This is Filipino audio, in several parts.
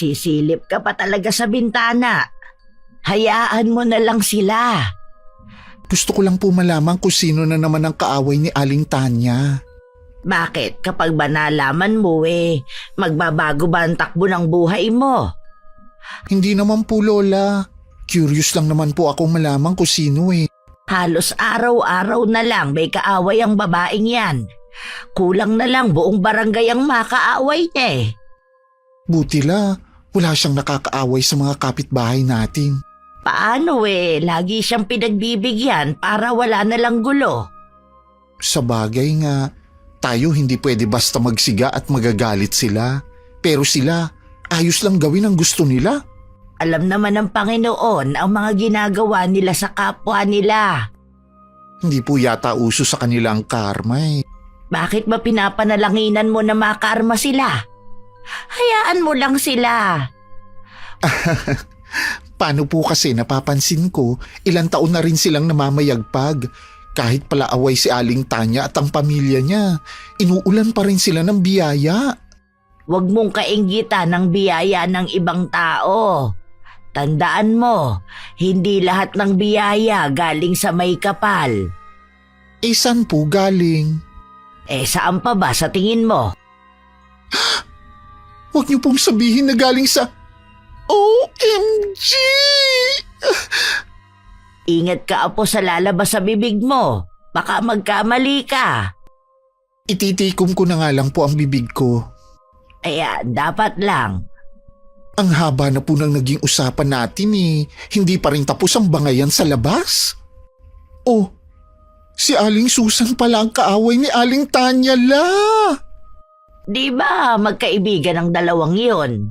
Sisilip ka pa talaga sa bintana. Hayaan mo na lang sila. Gusto ko lang po malaman kung sino na naman ang kaaway ni Aling Tanya. Bakit kapag ba nalaman mo magbabago ba ang takbo ng buhay mo? Hindi naman po, Lola. Curious lang naman po ako malaman kung sino Halos araw-araw na lang may kaaway ang babaeng yan. Kulang na lang buong barangay ang makaaway niya Buti la, wala siyang nakakaaway sa mga kapitbahay natin. Paano lagi siyang pinagbibigyan para wala na lang gulo. Sa bagay nga, tayo hindi pwede basta magsiga at magagalit sila. Pero sila, ayos lang gawin ang gusto nila. Alam naman ng Panginoon ang mga ginagawa nila sa kapwa nila. Hindi po yata uso sa kanilang karma Bakit ba pinapanalanginan mo na makarma sila? Hayaan mo lang sila. Paano po kasi napapansin ko, ilang taon na rin silang namamayagpag. Kahit pala away si Aling Tanya at ang pamilya niya, inuulan pa rin sila ng biyaya. Huwag mong kainggitan ng biyaya ng ibang tao. Tandaan mo, hindi lahat ng biyaya galing sa may kapal. Saan po galing? Saan pa ba sa tingin mo? Huwag niyo pong sabihin na galing sa... OMG! Ingat ka apo sa lalabas sa bibig mo. Baka magkamali ka. Ititikom ko na nga lang po ang bibig ko. Dapat lang. Ang haba na po nang naging usapan natin Hindi pa rin tapos ang bangayan sa labas. Si Aling Susan pala ang kaaway ni Aling Tanya la. Di ba magkaibigan ang dalawang yon?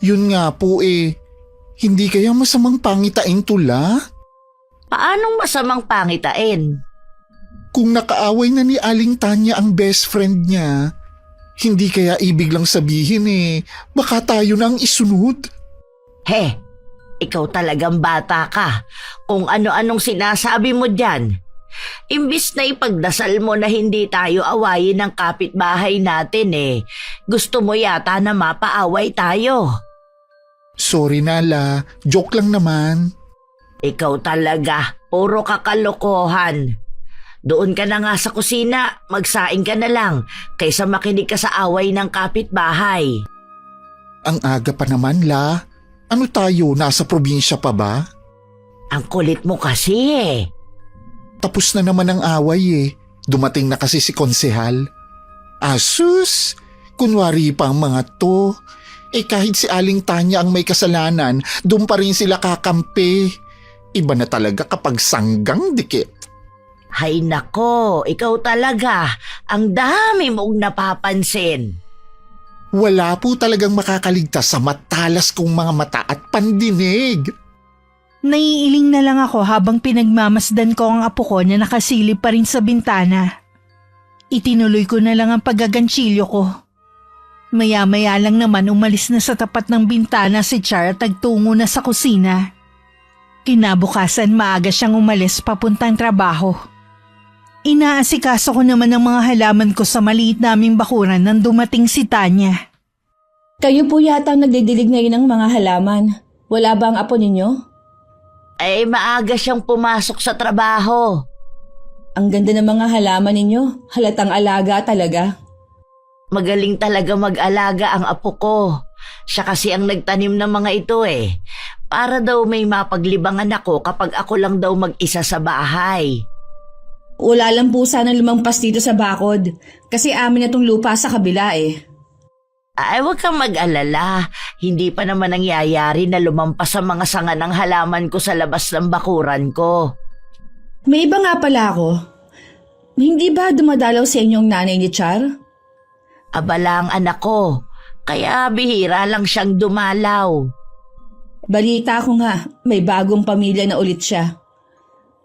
Yun nga po Hindi kaya masamang pangitain tula? Paanong masamang pangitain? Kung nakaaway na ni Aling Tanya ang best friend niya, hindi kaya ibig lang sabihin baka tayo na ang isunod? Ikaw talagang bata ka. Kung ano-anong sinasabi mo dyan. Imbis na ipagdasal mo na hindi tayo awayin ng kapitbahay natin gusto mo yata na mapaaway tayo. Sorry na la, joke lang naman. Ikaw talaga, puro kakalokohan. Doon ka na nga sa kusina, magsaing ka na lang, kaysa makinig ka sa away ng kapitbahay. Ang aga pa naman la, ano tayo, nasa probinsya pa ba? Ang kulit mo kasi Tapos na naman ang away dumating na kasi si konsehal. Asus, kunwari pa ang mga to. Kahit si Aling Tanya ang may kasalanan, doon pa rin sila kakampi. Iba na talaga kapag sanggang dikit. Hay nako, ikaw talaga, ang dami mong napapansin. Wala po talagang makakaligtas sa matalas kong mga mata at pandinig. Naiiling na lang ako habang pinagmamasdan ko ang apo ko na nakasilip pa rin sa bintana. Itinuloy ko na lang ang paggaganchilyo ko. Maya-maya lang naman umalis na sa tapat ng bintana si Char at tagtungo na sa kusina. Kinabukasan maaga siyang umalis papuntang trabaho. Inaasikaso ko naman ang mga halaman ko sa maliit naming bakuran nang dumating si Tanya. Kayo po yata ang nagdidilig ngayon ng mga halaman. Wala ba ang apo ninyo? Maaga siyang pumasok sa trabaho. Ang ganda ng mga halaman ninyo. Halatang alaga talaga. Magaling talaga mag-alaga ang apo ko. Siya kasi ang nagtanim ng mga ito Para daw may mapaglibangan ako kapag ako lang daw mag-isa sa bahay. Wala lang po sana lumampas dito sa bakod. Kasi amin na tong lupa sa kabila Huwag kang mag-alala. Hindi pa naman nangyayari na lumampas sa mga sanga ng halaman ko sa labas ng bakuran ko. May iba nga pala ako. Hindi ba dumadalaw sa inyong nanay ni Char? Abala ang anak ko. Kaya bihira lang siyang dumalaw. Balita ko nga, may bagong pamilya na ulit siya.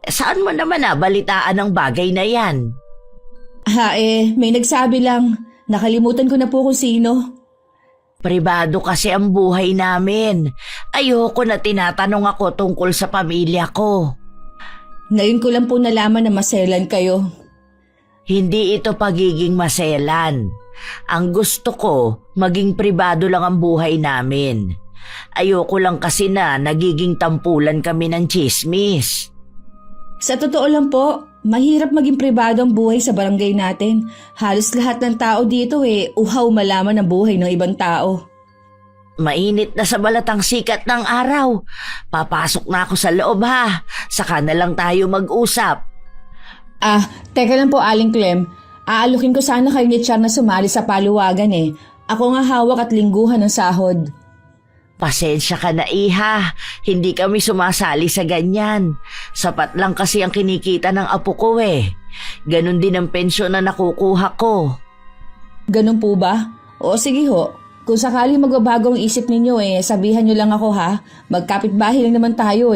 Saan mo naman balitaan ang bagay na yan? May nagsabi lang. Nakalimutan ko na po kung sino. Pribado kasi ang buhay namin. Ayoko na tinatanong ako tungkol sa pamilya ko. Ngayon ko lang po nalaman na maselan kayo. Hindi ito pagiging maselan. Ang gusto ko, maging pribado lang ang buhay namin. Ayoko lang kasi na nagiging tampulan kami ng tsismis. Sa totoo lang po, mahirap maging pribado ang buhay sa barangay natin. Halos lahat ng tao dito uhaw malaman ang buhay ng ibang tao. Mainit na sa balatang sikat ng araw. Papasok na ako sa loob ha. Saka na lang tayo mag-usap. Teka lang po Aling Clem. Aalukin ko sana kayo ni Char na sumali sa paluwagan Ako nga hawak at lingguhan ng sahod. Pasensya ka na iha. Hindi kami sumasali sa ganyan. Sapat lang kasi ang kinikita ng apo ko Ganon din ang pensyon na nakukuha ko. Ganun po ba? O sige ho. Kung sakali magbabago ang isip ninyo sabihan nyo lang ako ha. Magkapitbahay lang naman tayo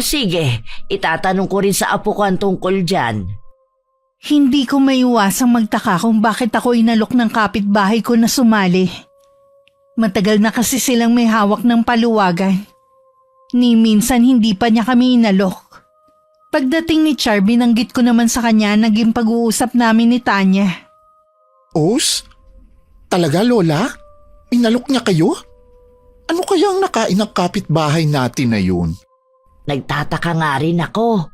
Sige, itatanong ko rin sa apo ko ang tungkol dyan. Hindi ko maiwasang magtaka kung bakit ako inalok ng kapitbahay ko na sumali. Matagal na kasi silang may hawak ng paluwagan. Ni minsan hindi pa niya kami inalok. Pagdating ni Char, binanggit ko naman sa kanya naging pag-uusap namin ni Tanya. Os? Talaga, Lola? Inalok niya kayo? Ano kaya ang nakain ng kapitbahay natin na yun? Nagtataka nga rin ako.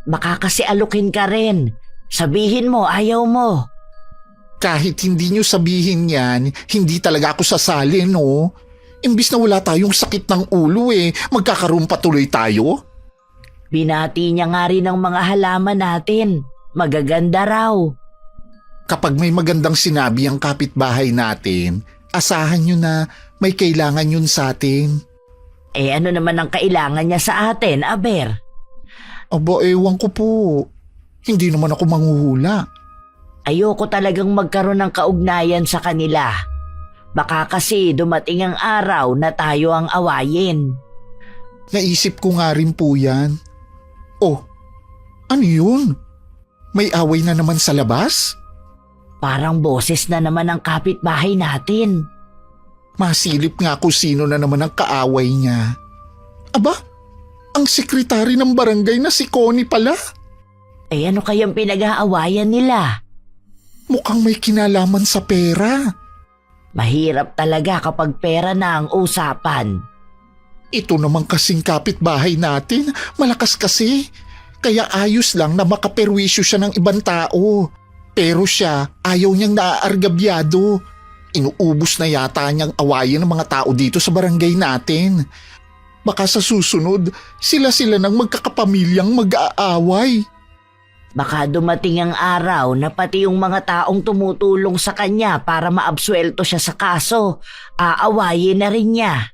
Baka kasi alukin ka rin. Sabihin mo, ayaw mo. Kahit hindi niyo sabihin yan, hindi talaga ako sasali, no? Imbis na wala tayong sakit ng ulo magkakaroon pa tuloy tayo? Binati niya nga rin ang mga halaman natin. Magaganda raw. Kapag may magandang sinabi ang kapitbahay natin, asahan niyo na may kailangan yun sa atin. Ano naman ang kailangan niya sa atin, Aber? Aba, ewan ko po. Hindi naman ako manghuhula. Ayoko talagang magkaroon ng kaugnayan sa kanila. Baka kasi dumating ang araw na tayo ang awayin. Naisip ko nga rin po yan. Oh, ano yun? May away na naman sa labas? Parang boses na naman ang kapitbahay natin. Masilip nga kung sino na naman ang kaaway niya. Aba, ang sekretary ng barangay na si Connie pala. Ano kayang pinag-aawayan nila? Mukhang may kinalaman sa pera. Mahirap talaga kapag pera na ang usapan. Ito naman kasing kapitbahay natin, malakas kasi. Kaya ayos lang na makaperwisyo siya ng ibang tao. Pero siya, ayaw niyang naaargabyado. Inuubos na yata niyang awayan ng mga tao dito sa barangay natin. Baka sa susunod, sila nang magkakapamilyang mag-aaway. Baka dumating ang araw na pati yung mga taong tumutulong sa kanya para maabsuelto siya sa kaso, aawayin na rin niya.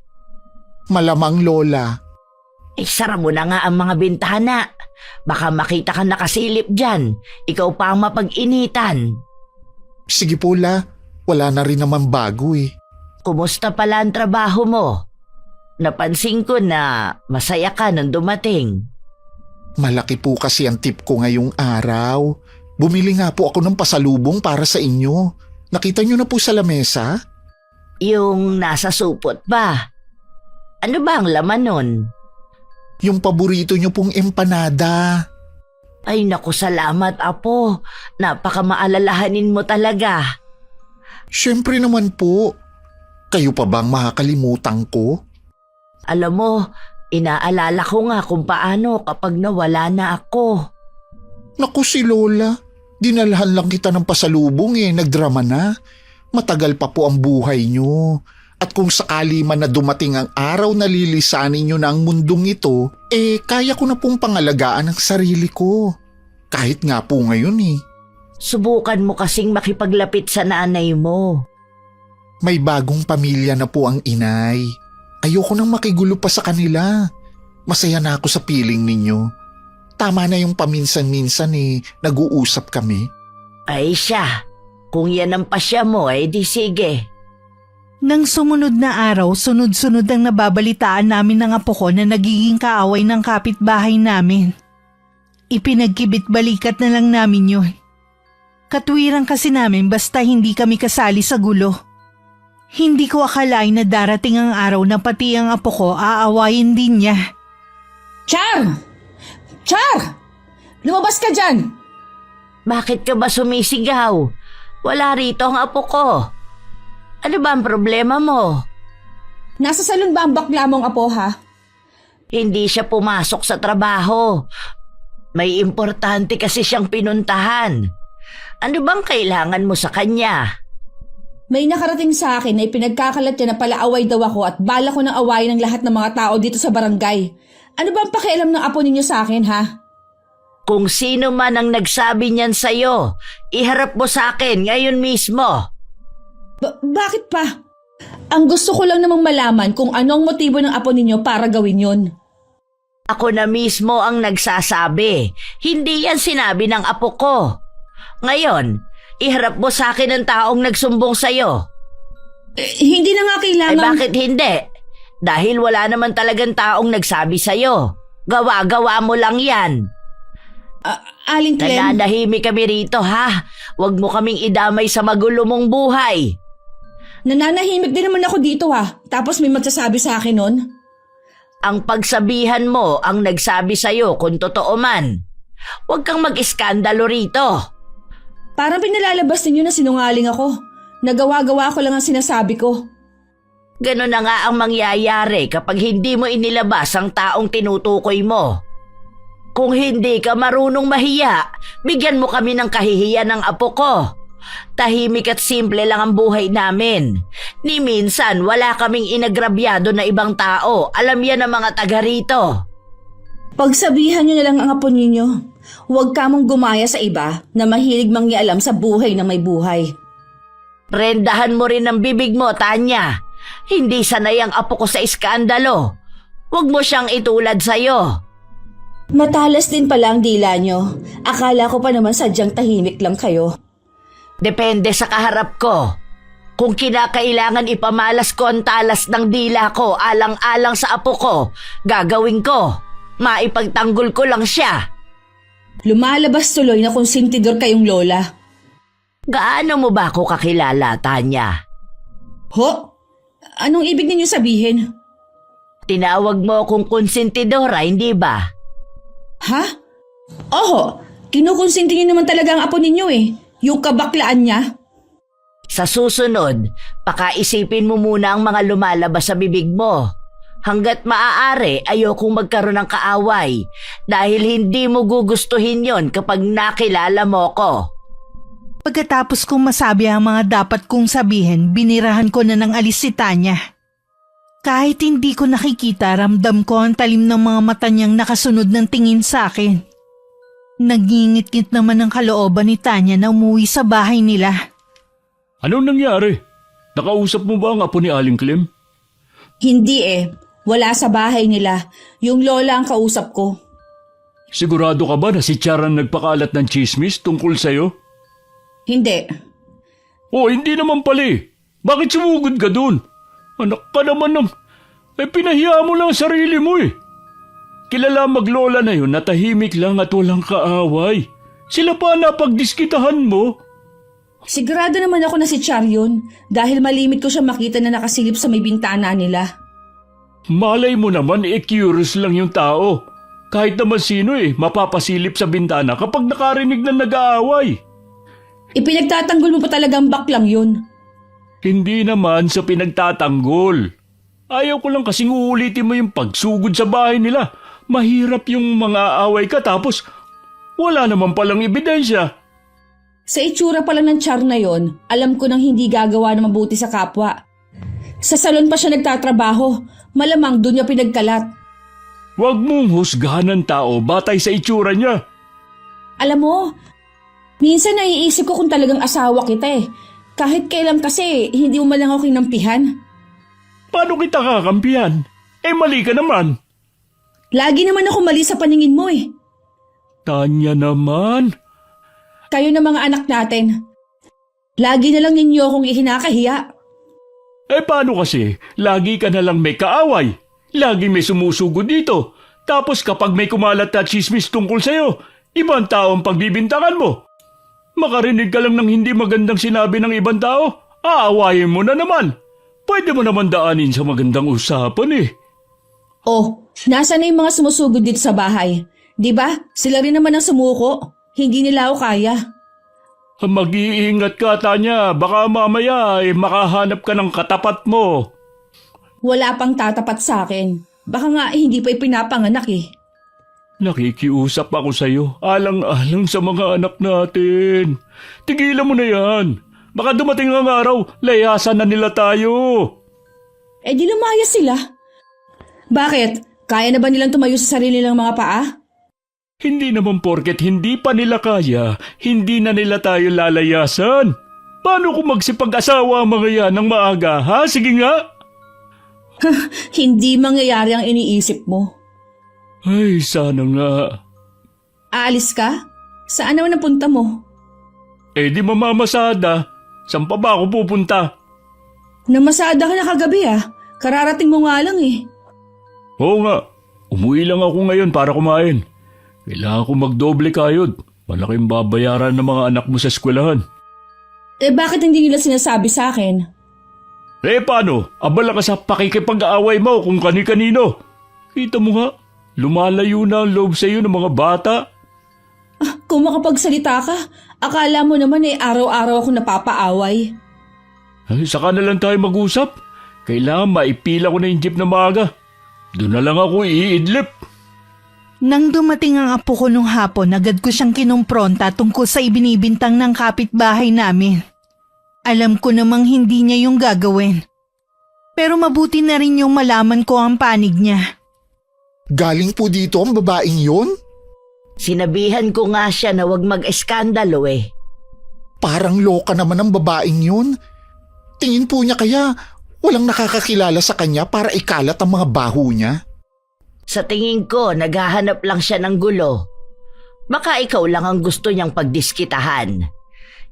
Malamang, Lola. Sara mo na nga ang mga bintana. Baka makita ka nakasilip dyan. Ikaw pa ang mapag-initan. Sige po, La. Wala na rin naman bago Kumusta pala ang trabaho mo? Napansin ko na masaya ka nung dumating. Malaki po kasi ang tip ko ngayong araw. Bumili nga po ako ng pasalubong para sa inyo. Nakita niyo na po sa lamesa? Yung nasa supot ba? Ano ba ang laman nun? Yung paborito niyo pong empanada. Ay naku, salamat apo. Napakamaalalahanin mo talaga. Siyempre naman po. Kayo pa bang makakalimutan ko? Alam mo, inaalala ko nga kung paano kapag nawala na ako. Naku si Lola, dinalhan lang kita ng pasalubong nagdrama na. Matagal pa po ang buhay niyo. At kung sakali man na dumating ang araw na lilisanin niyo na ang mundong ito, kaya ko na pong pangalagaan ang sarili ko. Kahit nga po ngayon Subukan mo kasing makipaglapit sa nanay mo. May bagong pamilya na po ang inay. Ayoko nang makigulo pa sa kanila. Masaya na ako sa piling ninyo. Tama na yung paminsan-minsan nag-uusap kami. Ay siya, kung yan ang pasya mo di sige. Nang sumunod na araw, sunod-sunod ang nababalitaan namin ng apo ko na nagiging kaaway ng kapitbahay namin. Ipinagkibit-balikat na lang namin yun. Katwiran kasi namin basta hindi kami kasali sa gulo. Hindi ko akalain na darating ang araw na pati ang apo ko aawayin din niya. Char! Char! Lumabas ka dyan! Bakit ka ba sumisigaw? Wala rito ang apo ko. Ano ba ang problema mo? Nasa salon ba ang bakla mong apo ha? Hindi siya pumasok sa trabaho. May importante kasi siyang pinuntahan. Ano bang kailangan mo sa kanya? May nakarating sa akin na ipinagkakalat niya na palaaway daw ako at bala ko ng awayin ng lahat ng mga tao dito sa barangay. Ano ba ang pakialam ng apo ninyo sa akin ha? Kung sino man ang nagsabi niyan sa'yo, iharap mo sa akin ngayon mismo. Bakit pa? Ang gusto ko lang namang malaman kung ano ang motibo ng apo ninyo para gawin yon. Ako na mismo ang nagsasabi. Hindi yan sinabi ng apo ko. Ngayon, iharap mo sa akin ang taong nagsumbong sa'yo. Hindi na nga Ay kailangan... bakit hindi? Dahil wala naman talagang taong nagsabi sa'yo. Gawa-gawa mo lang yan. Aling Clem, Nananahimik kami rito ha. Huwag mo kaming idamay sa magulo mong buhay. nananahimik din naman ako dito ha. Tapos may magsasabi sa akin nun. Ang pagsabihan mo ang nagsabi sa'yo kung totoo man. Huwag kang mag-iskandalo rito. Parang pinalalabas ninyo na sinungaling ako. Nagawa-gawa ko lang ang sinasabi ko. Ganon na nga ang mangyayari kapag hindi mo inilabas ang taong tinutukoy mo. Kung hindi ka marunong mahiya, bigyan mo kami ng kahihiyan ng apo ko. Tahimik at simple lang ang buhay namin. Ni minsan wala kaming inagrabyado na ibang tao. Alam yan ng mga taga rito. Pagsabihan nyo na lang ang apo ninyo. Huwag ka mong gumaya sa iba na mahilig mangyalam sa buhay na may buhay. Prendahan mo rin ang bibig mo, Tanya. Hindi sanay ang apo ko sa iskandalo. Huwag mo siyang itulad sa'yo. Matalas din pala ang dila nyo. Akala ko pa naman sadyang tahimik lang kayo. Depende sa kaharap ko. Kung kinakailangan ipamalas ko ang talas ng dila ko alang-alang sa apo ko, gagawin ko. Maipagtanggol ko lang siya. Lumalabas tuloy na konsentidor kayong lola. Gaano mo ba ako kakilala, Tanya? Ho? Anong ibig ninyo sabihin? Tinawag mo akong konsentidora, hindi ba? Ha? Oho, kinukonsinti niyo naman talaga ang apo ninyo eh. Yung kabaklaan niya. Sa susunod, pakaisipin mo muna ang mga lumalabas sa bibig mo. Hanggat maaari, ayokong magkaroon ng kaaway dahil hindi mo gugustuhin yon kapag nakilala mo ko. Pagkatapos kong masabi ang mga dapat kong sabihin, binirahan ko na ng alis si Tanya. Kahit hindi ko nakikita, ramdam ko ang talim ng mga mata niyang nakasunod ng tingin sa akin. Nagingit-ngit naman ang kalooban ni Tanya na umuwi sa bahay nila. Anong nangyari? Nakausap mo ba ang apo ni Aling Clem? Hindi eh. Wala sa bahay nila. Yung lola ang kausap ko. Sigurado ka ba na si Charan nagpakalat ng chismis tungkol sa'yo? Hindi. O hindi naman pala eh. Bakit sumugod ka dun? Anak ka naman ng... pinahiya mo lang ang sarili mo eh. Kilala maglola na yun na tahimik lang at walang kaaway. Sila pa napagdiskitahan mo. Sigurado naman ako na si Char yun dahil malimit ko siya makita na nakasilip sa may bintana nila. Malay mo naman curious lang yung tao. Kahit naman sino mapapasilip sa bintana kapag nakarinig na nag-aaway. Ipinagtatanggol mo pa talagang baklang yun. Hindi naman sa pinagtatanggol. Ayaw ko lang kasing uulitin mo yung pagsugod sa bahay nila. Mahirap yung mga away ka tapos wala naman palang ebidensya. Sa itsura pa lang ng Char na yon, alam ko nang hindi gagawa na mabuti sa kapwa. Sa salon pa siya nagtatrabaho, malamang doon niya pinagkalat. Huwag mong husgahan ng tao batay sa itsura niya. Alam mo, minsan naiisip ko kung talagang asawa kita eh. Kahit kailan kasi, hindi mo malang ako kinampihan. Paano kita kakampihan? Mali ka naman. Lagi naman ako mali sa paningin mo eh. Tanya naman. Kayo na mga anak natin. Lagi na lang ninyo akong ihinakahiya. Paano kasi? Lagi ka na lang may kaaway. Lagi may sumusugo dito. Tapos kapag may kumalat na chismis tungkol sa'yo, ibang tao ang pagbibintangan mo. Makarinig ka lang ng hindi magandang sinabi ng ibang tao, aawayin mo na naman. Pwede mo naman daanin sa magandang usapan eh. Oh, nasa na yung mga sumusugod dito sa bahay? Di ba? Sila rin naman ang sumuko. Hindi nila ako kaya. Mag-iingat ka, Tanya. Baka mamaya makahanap ka ng katapat mo. Wala pang tatapat sa akin. Baka nga hindi pa ipinapanganak eh. Nakikiusap ako sa'yo, alang-alang sa mga anak natin. Tigilan mo na yan. Baka dumating ang araw, layasan na nila tayo. Eh di lumayas sila. Bakit? Kaya na ba nilang tumayo sa sarili nilang mga paa? Hindi naman porket hindi pa nila kaya, hindi na nila tayo lalayasan. Paano kung magsipag-asawa ang mga yan ng maaga, ha? Sige nga. Hindi mangyayari ang iniisip mo. Ay, sana nga. Aalis ka? Saan naman napunta mo? Eh di mamamasada. Saan pa ba ako pupunta? Namasada ka na kagabi ah. Kararating mo nga lang eh. Oo nga, umuwi lang ako ngayon para kumain. Kailangan ko magdoble kayod. Malaking babayaran ng mga anak mo sa eskwelahan. Eh bakit hindi nila sinasabi sa akin? Eh paano? Abala ka sa pakikipag-aaway mo kung kani-kanino. Kita mo nga, lumalayo na ang loob sa iyo ng mga bata. Kung makapagsalita ka, akala mo naman eh araw-araw ako napapaaway. Ay, saka na lang tayo mag-usap. Kailangan maipila ko na yung jeep na maaga. Doon na lang ako iidlip. Nang dumating ang apo ko nung hapon, agad ko siyang kinumpronta tungkol sa ibinibintang ng kapitbahay namin. Alam ko namang hindi niya yung gagawin. Pero mabuti na rin yung malaman ko ang panig niya. Galing po dito ang babaeng yun? Sinabihan ko nga siya na huwag mag-eskandalo eh. Parang loka naman ang babaeng yun. Tingin po niya kaya walang nakakakilala sa kanya para ikalat ang mga baho niya. Sa tingin ko, naghahanap lang siya ng gulo. Baka ikaw lang ang gusto niyang pagdiskitahan.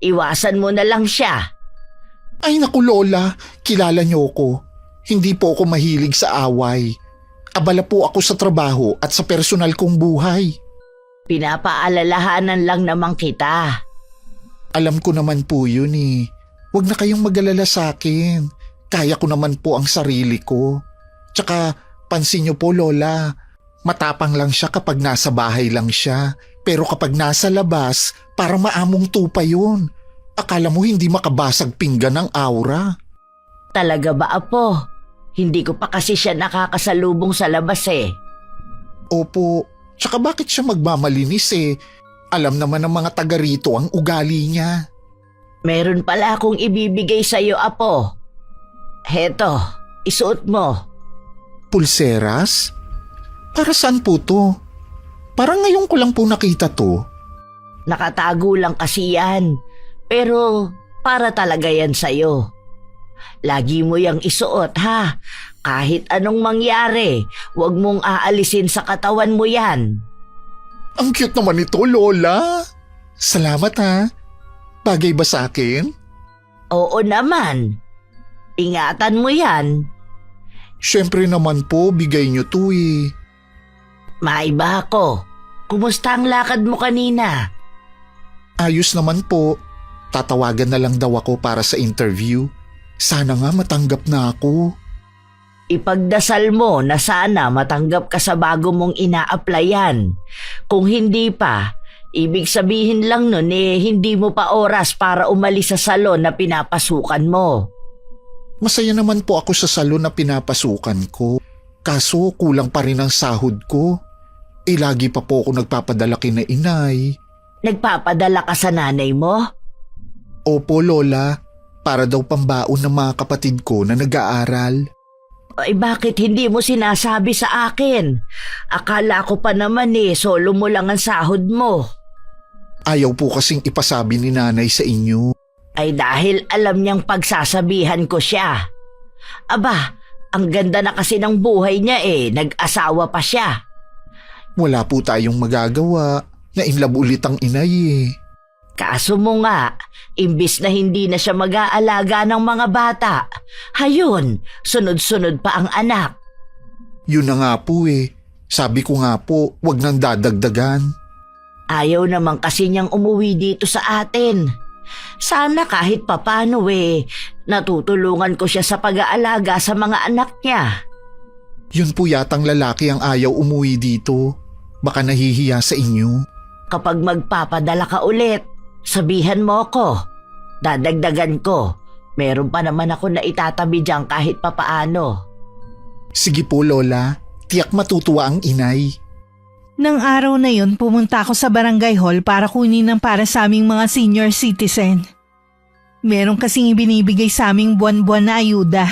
Iwasan mo na lang siya. Ay naku Lola, kilala niyo ko. Hindi po ako mahilig sa away. Abala po ako sa trabaho at sa personal kong buhay. Pinapaalalahanan lang naman kita. Alam ko naman po yun eh. Huwag na kayong mag-alala sa akin. Kaya ko naman po ang sarili ko. Tsaka pansin niyo po Lola, matapang lang siya kapag nasa bahay lang siya. Pero kapag nasa labas, parang maamong tupa yun. Akala mo hindi makabasag pinggan ng aura. Talaga ba, Apo? Hindi ko pa kasi siya nakakasalubong sa labas eh. Opo, tsaka bakit siya magmamalinis eh? Alam naman ng mga taga rito ang ugali niya. Meron pala akong ibibigay sa'yo, Apo. Heto, isuot mo. Pulseras? Para saan po to? Parang ngayon ko lang po nakita to. Nakatago lang kasi yan. Pero para talaga yan sa'yo. Lagi mo yang isuot ha. Kahit anong mangyari, huwag mong aalisin sa katawan mo yan. Ang cute naman ito, Lola. Salamat ha. Bagay ba sa akin? Oo naman. Ingatan mo yan. Siyempre naman po, bigay niyo to eh. Maiba ako. Kumusta ang lakad mo kanina? Ayos naman po. Tatawagan na lang daw ako para sa interview. Sana nga matanggap na ako. Ipagdasal mo na sana matanggap ka sa bago mong ina-applyan. Kung hindi pa, ibig sabihin lang nun eh hindi mo pa oras para umalis sa salon na pinapasukan mo. Masaya naman po ako sa salon na pinapasukan ko. Kaso kulang pa rin ang sahod ko. Lagi pa po ako nagpapadala kina inay. Nagpapadala ka sa nanay mo? Opo, Lola. Para daw pambaon ng mga kapatid ko na nag-aaral. Ay bakit hindi mo sinasabi sa akin? Akala ko pa naman solo mo lang ang sahod mo. Ayaw po kasing ipasabi ni nanay sa inyo. Ay dahil alam niyang pagsasabihan ko siya. Aba, ang ganda na kasi ng buhay niya nag-asawa pa siya. Wala po tayong magagawa. Nainlove ulit ang inay eh. Kaso mo nga, imbis na hindi na siya mag-aalaga ng mga bata, hayun, sunod-sunod pa ang anak. Yun na nga po eh. Sabi ko nga po, wag nang dadagdagan. Ayaw naman kasi niyang umuwi dito sa atin. Sana kahit papano natutulungan ko siya sa pag-aalaga sa mga anak niya. Yun po yatang lalaki ang ayaw umuwi dito. Baka nahihiya sa inyo. Kapag magpapadala ka ulit, Sabihan mo ko. Dadagdagan ko. Meron pa naman ako na itatabi dyan kahit papaano. Sige po, Lola. Tiyak matutuwa ang inay. Nang araw na yun, pumunta ako sa barangay hall para kunin ang para sa aming mga senior citizen. Meron kasing ibinibigay sa aming buwan-buwan na ayuda.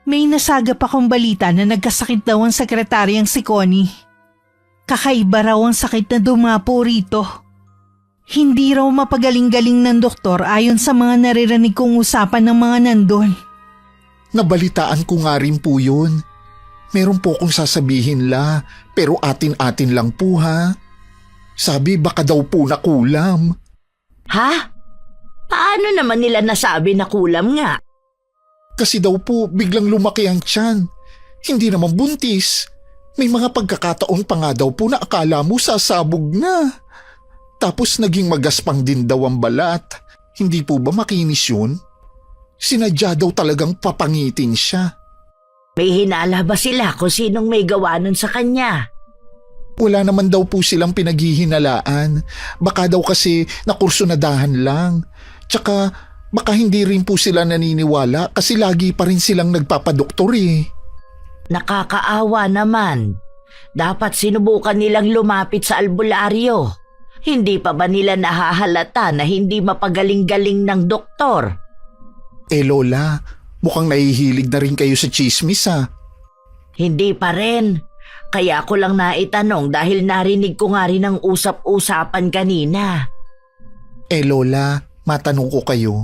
May nasagap akong balita na nagkasakit daw ang sekretaryang si Connie. Kakaiba raw ang sakit na dumapo rito. Hindi raw mapagaling-galing ng doktor ayon sa mga naririnig kong usapan ng mga nandun. Nabalitaan ko nga rin po yun. Meron po kong sasabihin pero atin-atin lang po ha. Sabi baka daw po nakulam. Ha? Paano naman nila nasabi na kulam nga? Kasi daw po biglang lumaki ang tiyan. Hindi naman buntis. May mga pagkakataon pa nga daw po na akala mo sasabog na. Tapos naging magaspang din daw ang balat. Hindi po ba makinis yun? Sinadya daw talagang papangitin siya. May hinala ba sila kung sinong may gawa nun sa kanya? Wala naman daw po silang pinaghihinalaan. Baka daw kasi nakursunadahan lang. Tsaka baka hindi rin po sila naniniwala kasi lagi pa rin silang nagpapadoktor eh. Nakakaawa naman. Dapat sinubukan nilang lumapit sa albularyo. Hindi pa ba nila nahahalata na hindi mapagaling-galing ng doktor? Lola, mukhang nahihilig na rin kayo sa chismis ha. Hindi pa rin. Kaya ko lang naitanong dahil narinig ko nga rin ang usap-usapan kanina. Lola, matanong ko kayo.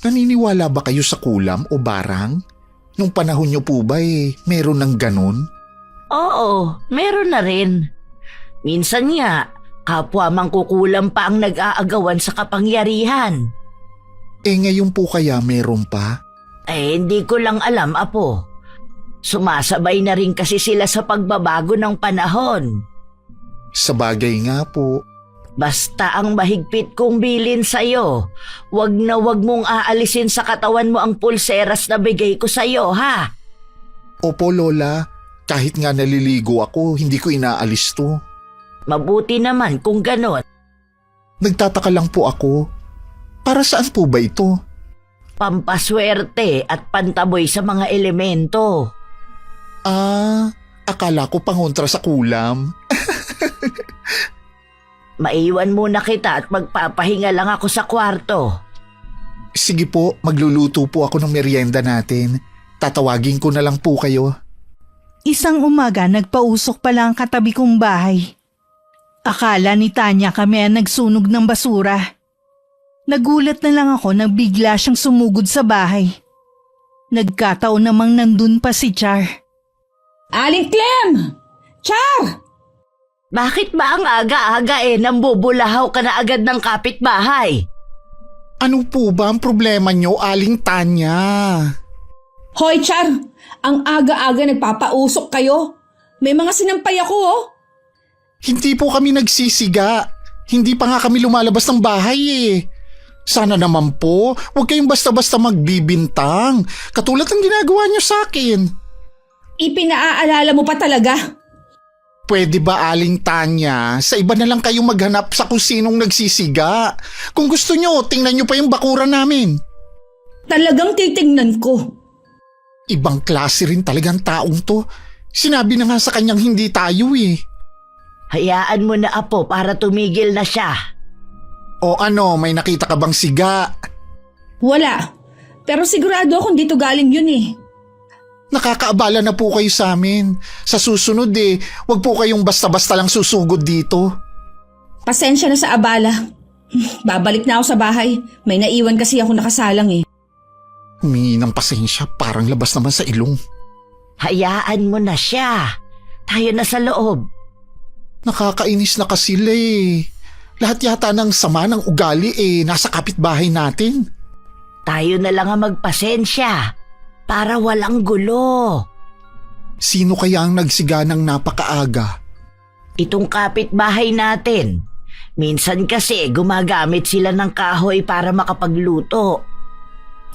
Naniniwala ba kayo sa kulam o barang? Nung panahon niyo po ba meron ng ganon? Oo, meron na rin. Minsan nga, kapwa mangkukulam pa ang nag-aagawan sa kapangyarihan. Ngayon po kaya meron pa? Hindi ko lang alam, Apo. Sumasabay na rin kasi sila sa pagbabago ng panahon. Sabagay nga po. Basta ang mahigpit kong bilin sa'yo, wag na wag mong aalisin sa katawan mo ang pulseras na bigay ko sa'yo, ha? Opo, Lola. Kahit nga naliligo ako, hindi ko inaalis to. Mabuti naman kung ganon. Nagtataka lang po ako. Para saan po ba ito? Pampaswerte at pantaboy sa mga elemento. Akala ko pangontra sa kulam. Maiwan muna kita at magpapahinga lang ako sa kwarto. Sige po, magluluto po ako ng merienda natin. Tatawagin ko na lang po kayo. Isang umaga nagpausok pala ang katabi kong bahay. Akala ni Tanya kami ang nagsunog ng basura. Nagulat na lang ako nang bigla siyang sumugod sa bahay. Nagkataon namang nandun pa si Char. Aling Clem! Char! Bakit ba ang aga-aga nambubulahaw ka na agad ng kapitbahay? Ano po ba ang problema niyo, Aling Tanya? Hoy, Char! Ang aga-aga nagpapausok kayo. May mga sinampay ako, oh. Hindi po kami nagsisiga. Hindi pa nga kami lumalabas ng bahay eh. Sana naman po, huwag kayong basta-basta magbibintang. Katulad ng ginagawa niyo sa akin. Ipinaaalala mo pa talaga. Pwede ba, Aling Tanya, sa iba na lang kayong maghanap sa kung sinong nagsisiga? Kung gusto nyo, tingnan nyo pa yung bakuran namin. Talagang titingnan ko. Ibang klase rin talagang taong to. Sinabi na nga sa kanyang hindi tayo eh. Hayaan mo na, Apo, para tumigil na siya. O ano, may nakita ka bang siga? Wala. Pero sigurado akong dito galing yun eh. Nakakaabala na po kayo sa amin. Sa susunod wag po kayong basta-basta lang susugod dito. Pasensya na sa abala. Babalik na ako sa bahay. May naiwan kasi ako nakasalang eh. Humingi ng pasensya, parang labas naman sa ilong. Hayaan mo na siya. Tayo na sa loob. Nakakainis na kasi sila eh. Lahat yata ng sama ng ugali nasa kapitbahay natin. Tayo na lang ang magpasensya para walang gulo. Sino kaya ang nagsiga ng napakaaga? Itong kapitbahay natin. Minsan kasi gumagamit sila ng kahoy para makapagluto.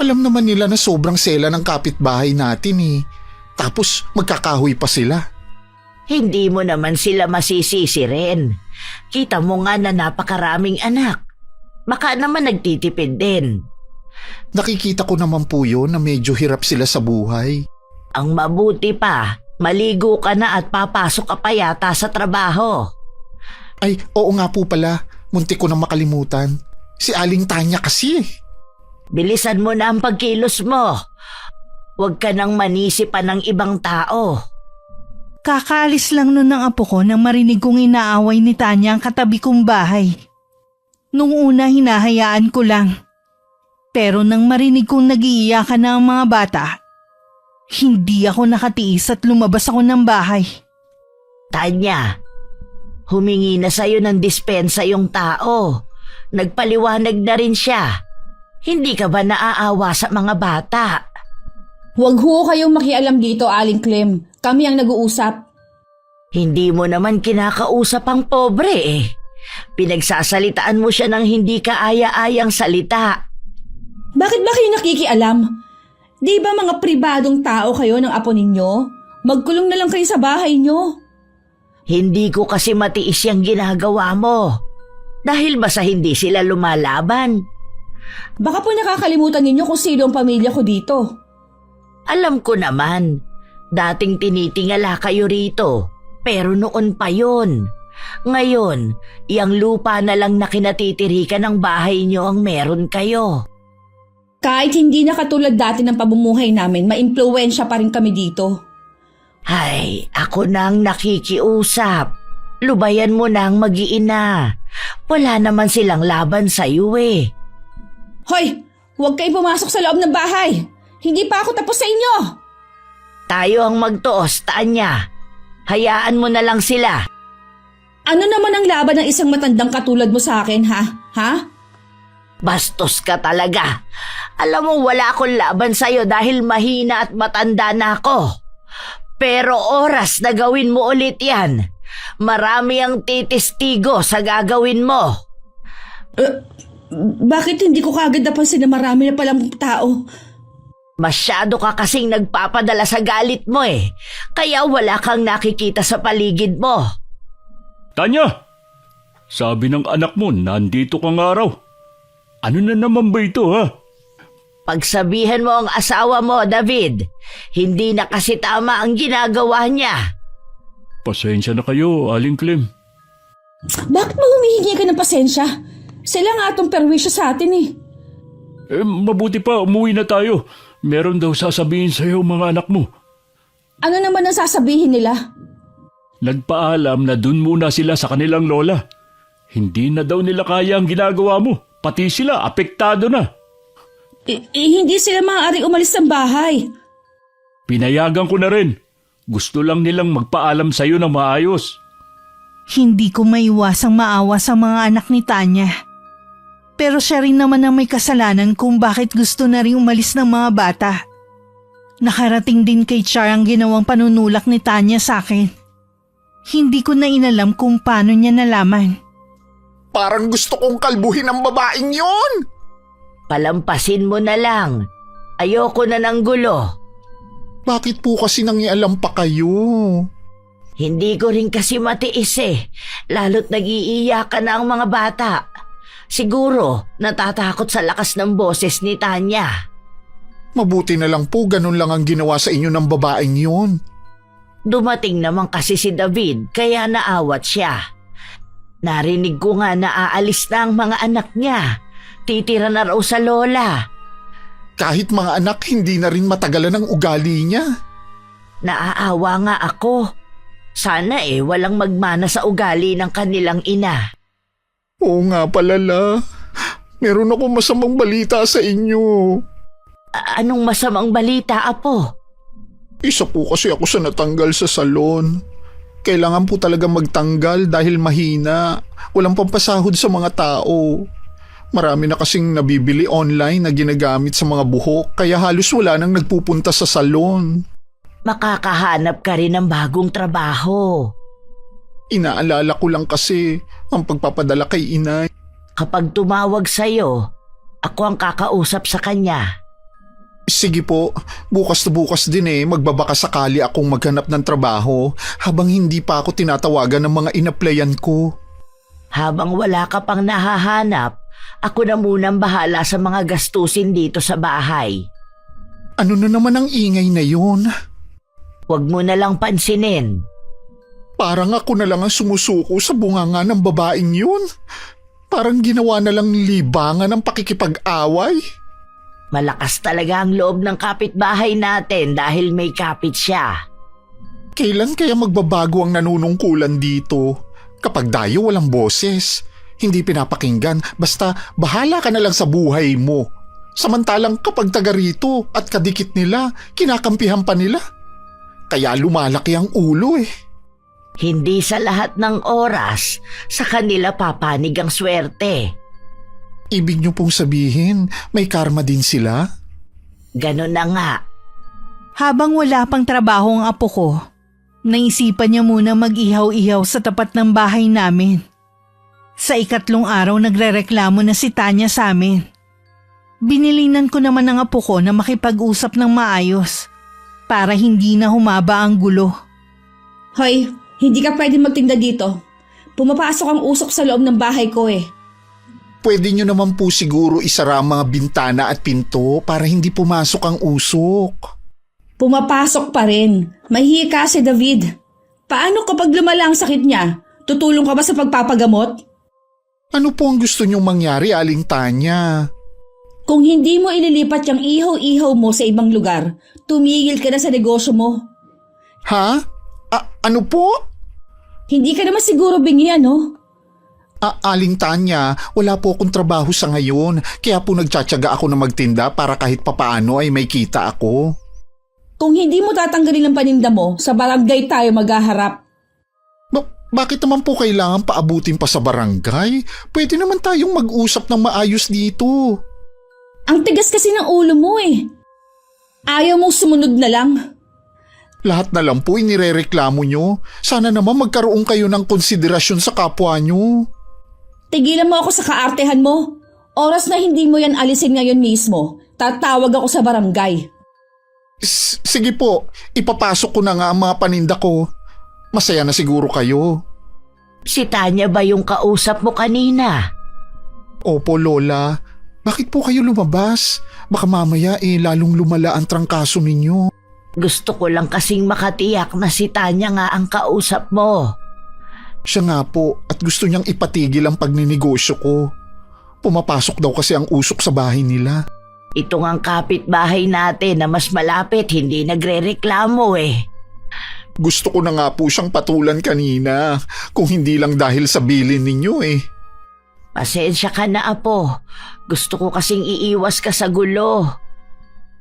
Alam naman nila na sobrang sela ng kapitbahay natin eh. Tapos magkakahoy pa sila. Hindi mo naman sila masisisi rin. Kita mo nga na napakaraming anak. Baka naman nagtitipid din. Nakikita ko naman po yun na medyo hirap sila sa buhay. Ang mabuti pa, maligo ka na at papasok ka pa yata sa trabaho. Ay, oo nga po pala. Muntik ko na makalimutan. Si Aling Tanya kasi. Bilisan mo na ang pagkilos mo. Huwag ka nang manisi pa ng ibang tao. Kakaalis lang nun ng apo ko nang marinig kong inaaway ni Tanya ang katabi kong bahay. Nung una hinahayaan ko lang. Pero nang marinig kong nag-iiyakan na ang mga bata, hindi ako nakatiis at lumabas ako ng bahay. Tanya, humingi na sa'yo ng dispensa yung tao. Nagpaliwanag na rin siya. Hindi ka ba naaawa sa mga bata? Huwag ho kayong makialam dito, Aling Clem. Kami ang nag-uusap. Hindi mo naman kinakausap ang pobre eh. Pinagsasalitaan mo siya ng hindi kaaya-ayang salita. Bakit ba kayo nakikialam? Di ba mga pribadong tao kayo ng apo ninyo? Magkulong na lang kayo sa bahay nyo. Hindi ko kasi matiis yung ginagawa mo. Dahil ba sa hindi sila lumalaban? Baka po nakakalimutan ninyo kung sino ang pamilya ko dito. Alam ko naman, dating tinitingala kayo rito. Pero noon pa yon. Ngayon, iyang lupa na lang na kinatitirikan ng bahay nyo ang meron kayo. Kahit hindi na katulad dati ng pamumuhay namin, maimpluwensya pa rin kami dito. Ay, ako nang nakikiusap. Lubayan mo nang mag-iina. Wala naman silang laban sa iyo eh. Hoy! Huwag kayong pumasok sa loob ng bahay! Hindi pa ako tapos sa inyo! Tayo ang magtuos, Tanya. Hayaan mo na lang sila. Ano naman ang laban ng isang matandang katulad mo sa akin, ha? Ha? Bastos ka talaga. Alam mo, wala akong laban sa'yo dahil mahina at matanda na ako. Pero oras na gawin mo ulit yan. Marami ang titistigo sa gagawin mo. Bakit hindi ko kagad napansin na marami na palang tao? Masyado ka kasing nagpapadala sa galit mo eh. Kaya wala kang nakikita sa paligid mo. Tanya! Sabi ng anak mo, nandito kang araw. Ano na naman ba ito, ha? Pagsabihan mo ang asawa mo, David. Hindi na kasi tama ang ginagawa niya. Pasensya na kayo, Aling Clem. Bakit mo humihingi ka ng pasensya? Sila nga itong perwisyo sa atin eh. Mabuti pa, umuwi na tayo. Meron daw sasabihin sa'yo mga anak mo. Ano naman ang sasabihin nila? Nagpaalam na dun muna sila sa kanilang lola. Hindi na daw nila kaya ang ginagawa mo. Pati sila, apektado na. Hindi sila maaaring umalis ng bahay. Pinayagan ko na rin. Gusto lang nilang magpaalam sa'yo ng maayos. Hindi ko maiwasang maawa sa mga anak ni Tanya. Pero siya rin naman ang may kasalanan kung bakit gusto na rin umalis ng mga bata. Nakarating din kay Char ang ginawang panunulak ni Tanya sa akin. Hindi ko na inalam kung paano niya nalaman. Parang gusto kong kalbuhin ang babaeng yon. Palampasin mo na lang. Ayoko na ng gulo. Bakit po kasi nangialam pa kayo? Hindi ko rin kasi matiis eh. Lalo't nag-iiyakan na ang mga bata. Siguro natatakot sa lakas ng boses ni Tanya. Mabuti na lang po ganun lang ang ginawa sa inyo ng babaeng yon. Dumating naman kasi si David kaya naawat siya. Narinig ko nga na aalis na ang mga anak niya. Titira na raw sa lola. Kahit mga anak hindi na rin matagalan ang ugali niya. Naaawa nga ako. Sana walang magmana sa ugali ng kanilang ina. Oo nga palala. Meron ako masamang balita sa inyo. Anong masamang balita, Apo? Isa po kasi ako sa natanggal sa salon. Kailangan po talaga magtanggal dahil mahina. Walang pampasahod sa mga tao. Marami na kasing nabibili online na ginagamit sa mga buhok kaya halos wala nang nagpupunta sa salon. Makakahanap ka rin ng bagong trabaho. Inaalala ko lang kasi ang pagpapadala kay inay. Kapag tumawag sa'yo, ako ang kakausap sa kanya. Sige po, bukas na bukas din magbabaka sakali akong maghanap ng trabaho habang hindi pa ako tinatawagan ng mga inaplayan ko. Habang wala ka pang nahahanap, Ako na munang bahala sa mga gastusin dito sa bahay. Ano na naman ang ingay na yun? Huwag mo na lang pansinin. Parang ako na lang ang sumusuko sa bunganga ng babaeng yun. Parang ginawa na lang libangan ng pakikipag-away. Malakas talaga ang loob ng kapitbahay natin dahil may kapit siya. Kailan kaya magbabago ang nanunungkulan dito? Kapag dayo walang boses, hindi pinapakinggan, basta bahala ka na lang sa buhay mo. Samantalang kapag taga rito at kadikit nila, kinakampihan pa nila. Kaya lumalaki ang ulo eh. Hindi sa lahat ng oras sa kanila papanig ang swerte. Ibig niyo pong sabihin, may karma din sila? Ganon na nga. Habang wala pang trabaho ang apo ko, naisipan niya muna mag-ihaw-ihaw sa tapat ng bahay namin. Sa ikatlong araw nagrereklamo na si Tanya sa amin. Binilinan ko naman ang apo ko na makipag-usap ng maayos para hindi na humaba ang gulo. Hoy, hindi ka pwede magtinda dito. Pumapasok ang usok sa loob ng bahay ko eh. Pwede niyo naman po siguro isara ang mga bintana at pinto para hindi pumasok ang usok. Pumapasok pa rin. Mahihi ka si David. Paano kapag lumala ang sakit niya? Tutulong ka ba sa pagpapagamot? Ano po ang gusto niyong mangyari, Aling Tanya? Kung hindi mo ililipat yung ihaw-ihaw mo sa ibang lugar, tumigil ka na sa negosyo mo. Ha? Ano po? Hindi ka naman siguro bingi, no? Aling Tanya, wala po akong trabaho sa ngayon, kaya po nagtsatsaga ako na magtinda para kahit papaano ay may kita ako. Kung hindi mo tatanggalin ang paninda mo, sa barangay tayo maghaharap. Bakit naman po kailangan paabutin pa sa barangay? Pwede naman tayong mag-usap ng maayos dito. Ang tigas kasi ng ulo mo eh. Ayaw mong sumunod na lang. Lahat na lang po inirereklamo nyo. Sana naman magkaroon kayo ng konsiderasyon sa kapwa nyo. Tigilan mo ako sa kaartehan mo. Oras na hindi mo yan alisin ngayon mismo, tatawag ako sa barangay. Sige po, ipapasok ko na nga ang mga paninda ko. Masaya na siguro kayo. Si Tanya ba yung kausap mo kanina? Opo, Lola. Bakit po kayo lumabas? Baka mamaya lalong lumala ang trangkaso ninyo. Gusto ko lang kasing makatiyak na si Tanya nga ang kausap mo. Siya nga po at gusto niyang ipatigil ang pagninegosyo ko. Pumapasok daw kasi ang usok sa bahay nila. Ito ngang kapitbahay natin na mas malapit hindi nagrereklamo eh. Gusto ko na nga po siyang patulan kanina kung hindi lang dahil sa bilin ninyo eh. Pasensya ka na, Apo. Gusto ko kasing iiwas ka sa gulo.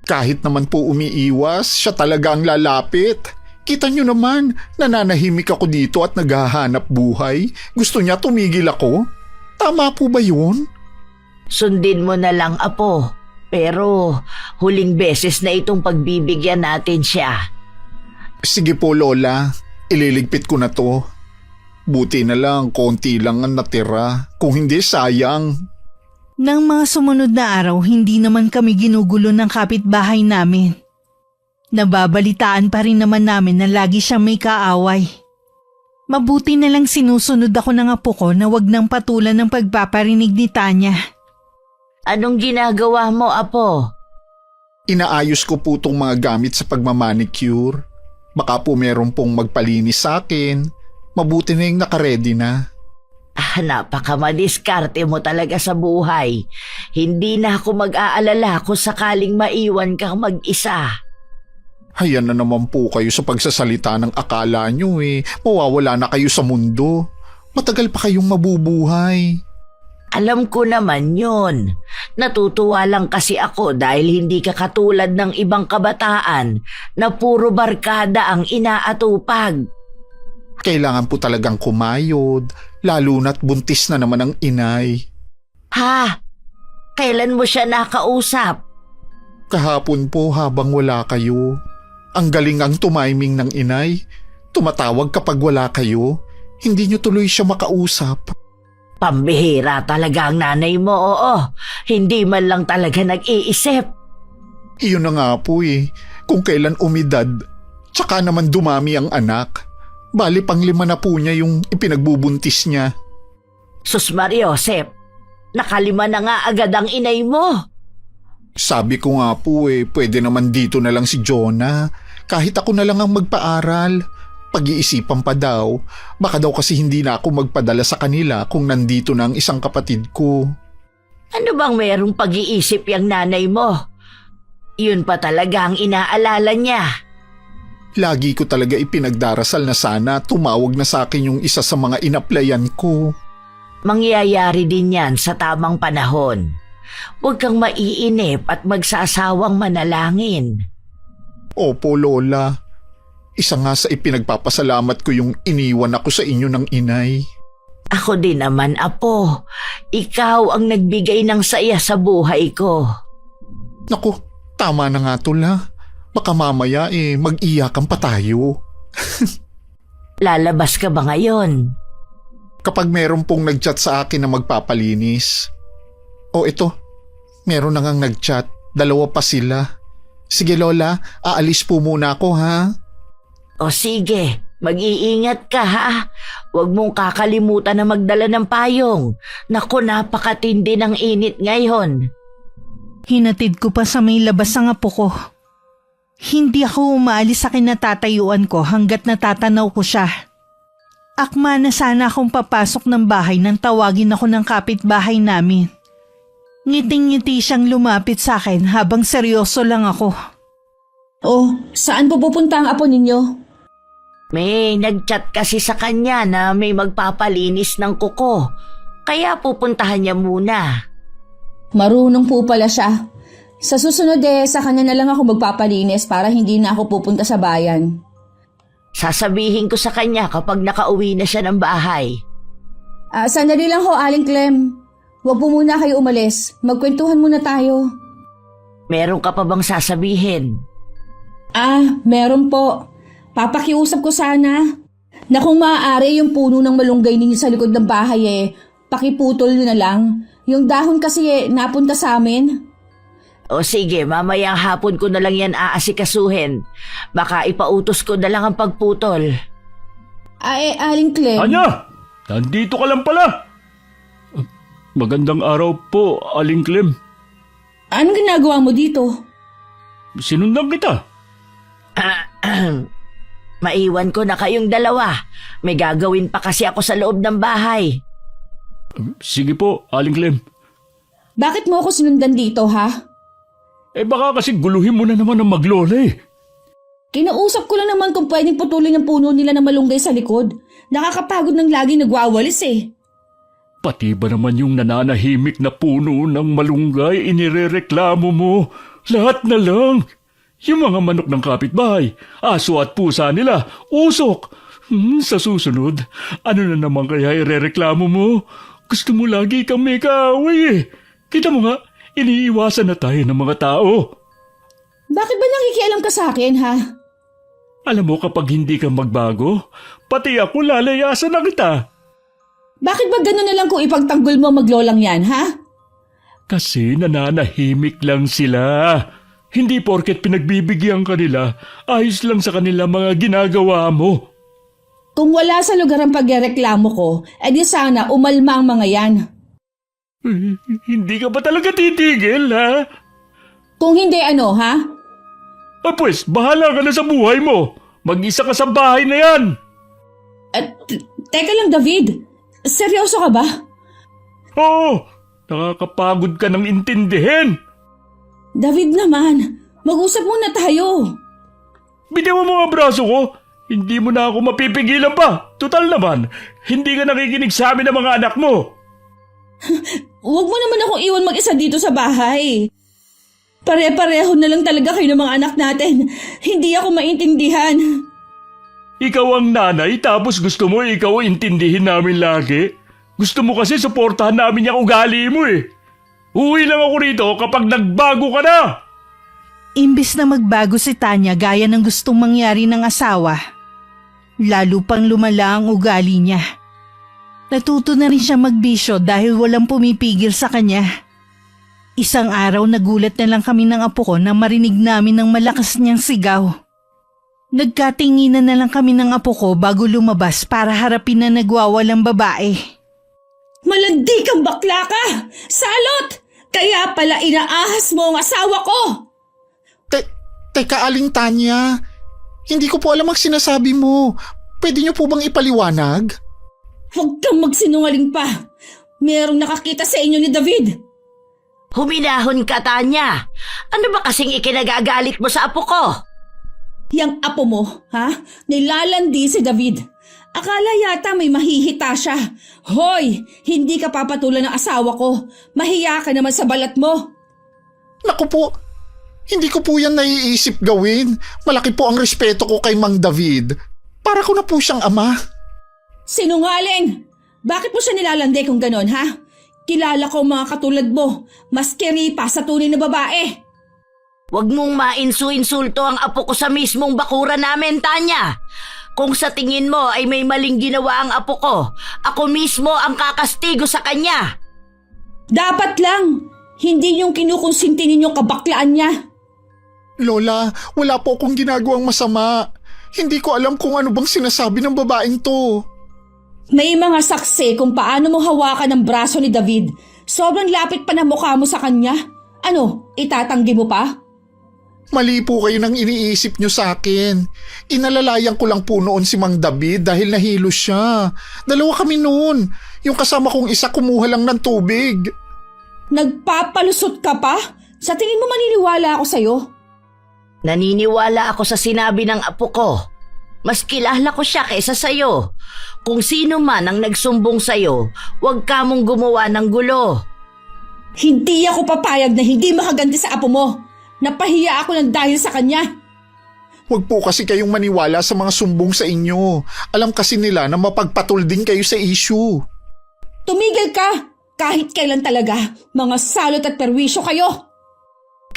Kahit naman po umiiwas, siya talaga ang lalapit. Kita niyo naman, nananahimik ako dito at naghahanap buhay. Gusto niya tumigil ako? Tama po ba yun? Sundin mo na lang, Apo. Pero huling beses na itong pagbibigyan natin siya. Sige po, Lola. Ililigpit ko na to. Buti na lang, konti lang ang natira. Kung hindi, sayang. Nang mga sumunod na araw, hindi naman kami ginugulo ng kapitbahay namin. Nababalitaan pa rin naman namin na lagi siyang may kaaway. Mabuti na lang sinusunod ako ng apo ko na wag nang patulan ng pagpaparinig ni Tanya. Anong ginagawa mo, Apo? Inaayos ko po tong mga gamit sa pagmamanicure. Baka po meron pong magpalinis sa akin. Mabuti na yung nakaredy na. Napakamadiskarte mo talaga sa buhay. Hindi na ako mag-aalala kung sakaling maiwan kang mag-isa. Hayan na naman po kayo sa pagsasalita ng akala nyo eh. Mawawala na kayo sa mundo. Matagal pa kayong mabubuhay. Alam ko naman yun. Natutuwa lang kasi ako dahil hindi ka katulad ng ibang kabataan na puro barkada ang inaatupag. Kailangan po talagang kumayod, lalo na't buntis na naman ang inay. Ha? Kailan mo siya nakausap? Kahapon po habang wala kayo. Ang galing ang tumiming ng inay. Tumatawag kapag wala kayo. Hindi niyo tuloy siya makausap. Pambihira talaga ang nanay mo, oo. Hindi man lang talaga nag-iisip. Iyon na nga po eh. Kung kailan umidad, tsaka naman dumami ang anak. Bali 5 na po niya yung ipinagbubuntis niya. Sus Mariosep, Nakalima na nga agad ang inay mo. Sabi ko nga po pwede naman dito na lang si Jonah. Kahit ako na lang ang magpaaral. Pag-iisipan pa daw. Baka daw kasi hindi na ako magpadala sa kanila kung nandito na ang isang kapatid ko. Ano bang merong pag-iisip yung nanay mo? Yun pa talaga ang inaalala niya. Lagi ko talaga ipinagdarasal na sana tumawag na sa akin yung isa sa mga inaplayan ko. Mangyayari din yan sa tamang panahon. Huwag kang maiinip at magsasawang manalangin. Opo, Lola. Isa nga sa ipinagpapasalamat ko yung iniwan ako sa inyo ng inay. Ako din naman, Apo. Ikaw ang nagbigay ng saya sa buhay ko. Naku, tama na nga Tula. Baka mamaya mag-iyakan pa tayo. Lalabas ka ba ngayon? Kapag meron pong nag-chat sa akin na magpapalinis. O ito, meron na ngang nag-chat. 2 pa sila. Sige Lola, aalis po muna ako ha. O sige, mag-iingat ka ha. Huwag mong kakalimutan na magdala ng payong. Naku, napakatindi ng init ngayon. Hinatid ko pa sa may labas ang apo ko. Hindi ako umaalis sa kinatatayuan ko hanggat natatanaw ko siya. Akma na sana akong papasok ng bahay nang tawagin ako ng kapitbahay namin. Ngiting-ngiti siyang lumapit sa akin habang seryoso lang ako. Oh, saan po pupunta ang apo ninyo? May nag-chat kasi sa kanya na may magpapalinis ng kuko. Kaya pupuntahan niya muna. Marunong po pala siya. Sa susunod sa kanya na lang ako magpapalinis para hindi na ako pupunta sa bayan. Sasabihin ko sa kanya kapag nakauwi na siya ng bahay. Sandali lang ho, Aling Clem. Huwag po muna kayo umalis. Magkwentuhan muna tayo. Meron ka pa bang sasabihin? Meron po. Papakiusap ko sana na kung maaari yung puno ng malunggay ninyo sa likod ng bahay pakiputol nyo na lang. Yung dahon kasi napunta sa amin. O sige, mamayang hapon ko na lang yan aasikasuhin. Baka ipautos ko na lang ang pagputol. Aling Clem. Anya, nandito ka lang pala. Magandang araw po, Aling Clem. Anong ginagawa mo dito? Sinundan kita. Maiwan ko na kayong dalawa. May gagawin pa kasi ako sa loob ng bahay. Sige po, Aling Clem. Bakit mo ako sinundan dito, ha? Baka kasi guluhin mo na naman ang maglola Kinausap ko lang naman kung pwedeng putulin ang puno nila ng malunggay sa likod. Nakakapagod ng lagi nagwawalis Pati ba naman yung nananahimik na puno ng malunggay inirereklamo mo? Lahat na lang. Yung mga manok ng kapitbahay, aso at pusa nila, usok. Sa susunod, ano na naman kaya irereklamo mo? Gusto mo lagi kang may kaaway Kita mo nga, iniiwasan na tayo ng mga tao. Bakit ba nakikialam ka sa akin, ha? Alam mo kapag hindi ka magbago, pati ako lalayasan na kita. Bakit ba gano'n na lang kung ipagtanggol mo maglolang yan, ha? Kasi nananahimik lang sila. Hindi porket pinagbibigyan kanila, ayos lang sa kanila mga ginagawa mo. Kung wala sa lugar ang pagreklamo ko, edi sana umalma ang mga yan. Hindi ka ba talaga titigil, ha? Kung hindi ha? Pues, bahala ka na sa buhay mo. Mag-isa ka sa bahay na yan. Teka lang, David. Seryoso ka ba? Oo, nakakapagod ka ng intindihin. David naman, mag-usap muna tayo. Bitiwan mo ang braso ko. Hindi mo na ako mapipigilan pa. Total naman, hindi ka nakikinig sa amin ng mga anak mo. Huwag mo naman akong iwan mag-isa dito sa bahay. Pare-pareho na lang talaga kayo ng mga anak natin. Hindi ako maintindihan. Ikaw ang nanay tapos gusto mo ikaw intindihin namin lagi. Gusto mo kasi suportahan namin yung ugali mo Uwi lang ako rito kapag nagbago ka na. Imbis na magbago si Tanya gaya ng gustong mangyari ng asawa, lalo pang lumala ang ugali niya. Natuto na rin siya magbisyo dahil walang pumipigil sa kanya. Isang araw nagulat na lang kami ng apo ko na marinig namin ng malakas niyang sigaw. Nagkatinginan na lang kami ng apo ko bago lumabas para harapin na nagwawalang babae. Malandi kang bakla ka! Salot! Kaya pala inaahas mo ang asawa ko! Teka, Aling Tanya. Hindi ko po alam ang sinasabi mo. Pwede niyo po bang ipaliwanag? Huwag kang magsinungaling pa! Merong nakakita sa inyo ni David! Huminahon ka, Tanya. Ano ba kasing ikinagagalit mo sa apo ko? Yang apo mo, ha? Nilalandi si David. Akala yata may mahihita siya. Hoy! Hindi ka papatulan ng asawa ko. Mahiya ka naman sa balat mo. Naku po, hindi ko po yan naiisip gawin. Malaki po ang respeto ko kay Mang David. Para ko na po siyang ama. Sinungaling! Bakit mo siya nilalandi kung ganon, ha? Kilala ko ang mga katulad mo. Mas keri pa sa tunay na babae. Huwag mong mainsu-insulto ang apo ko sa mismong bakura namin, Tanya. Kung sa tingin mo ay may maling ginawa ang apo ko, ako mismo ang kakastigo sa kanya. Dapat lang. Hindi yung kinukonsinti ninyong kabaklaan niya. Lola, wala po akong ginagawang masama. Hindi ko alam kung ano bang sinasabi ng babaeng to. May mga saksi kung paano mo hawakan ang braso ni David. Sobrang lapit pa na mukha mo sa kanya. Ano, itatanggi mo pa? Mali po kayo nang iniisip nyo sa akin. Inalalayan ko lang po noon si Mang David dahil nahilo siya. Dalawa kami noon. Yung kasama kong isa kumuha lang ng tubig. Nagpapalusot ka pa? Sa tingin mo maniniwala ako sa'yo? Naniniwala ako sa sinabi ng apo ko. Mas kilala ko siya kaysa sa'yo. Kung sino man ang nagsumbong sa'yo, huwag ka mong gumawa ng gulo. Hindi ako papayag na hindi makaganti sa apo mo. Napahiya ako ng dahil sa kanya. Huwag po kasi kayong maniwala sa mga sumbong sa inyo. Alam kasi nila na mapagpatol din kayo sa issue. Tumigil ka! Kahit kailan talaga, mga salot at perwisyo kayo!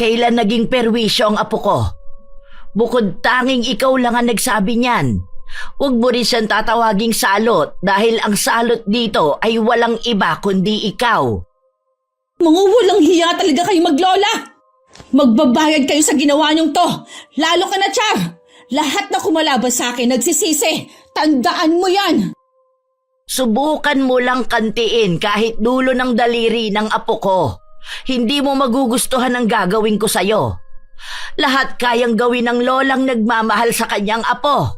Kailan naging perwisyo ang apo ko? Bukod tanging ikaw lang ang nagsabi niyan. Huwag mo rin siyang tatawaging salot dahil ang salot dito ay walang iba kundi ikaw. Mga walang hiya talaga kayo maglola! Magbabayad kayo sa ginawa niyong to! Lalo ka na, Char! Lahat na kumalaban sa akin nagsisisi! Tandaan mo yan! Subukan mo lang kantiin kahit dulo ng daliri ng apo ko. Hindi mo magugustuhan ang gagawin ko sa'yo. Lahat kayang gawin ng lolang nagmamahal sa kanyang apo.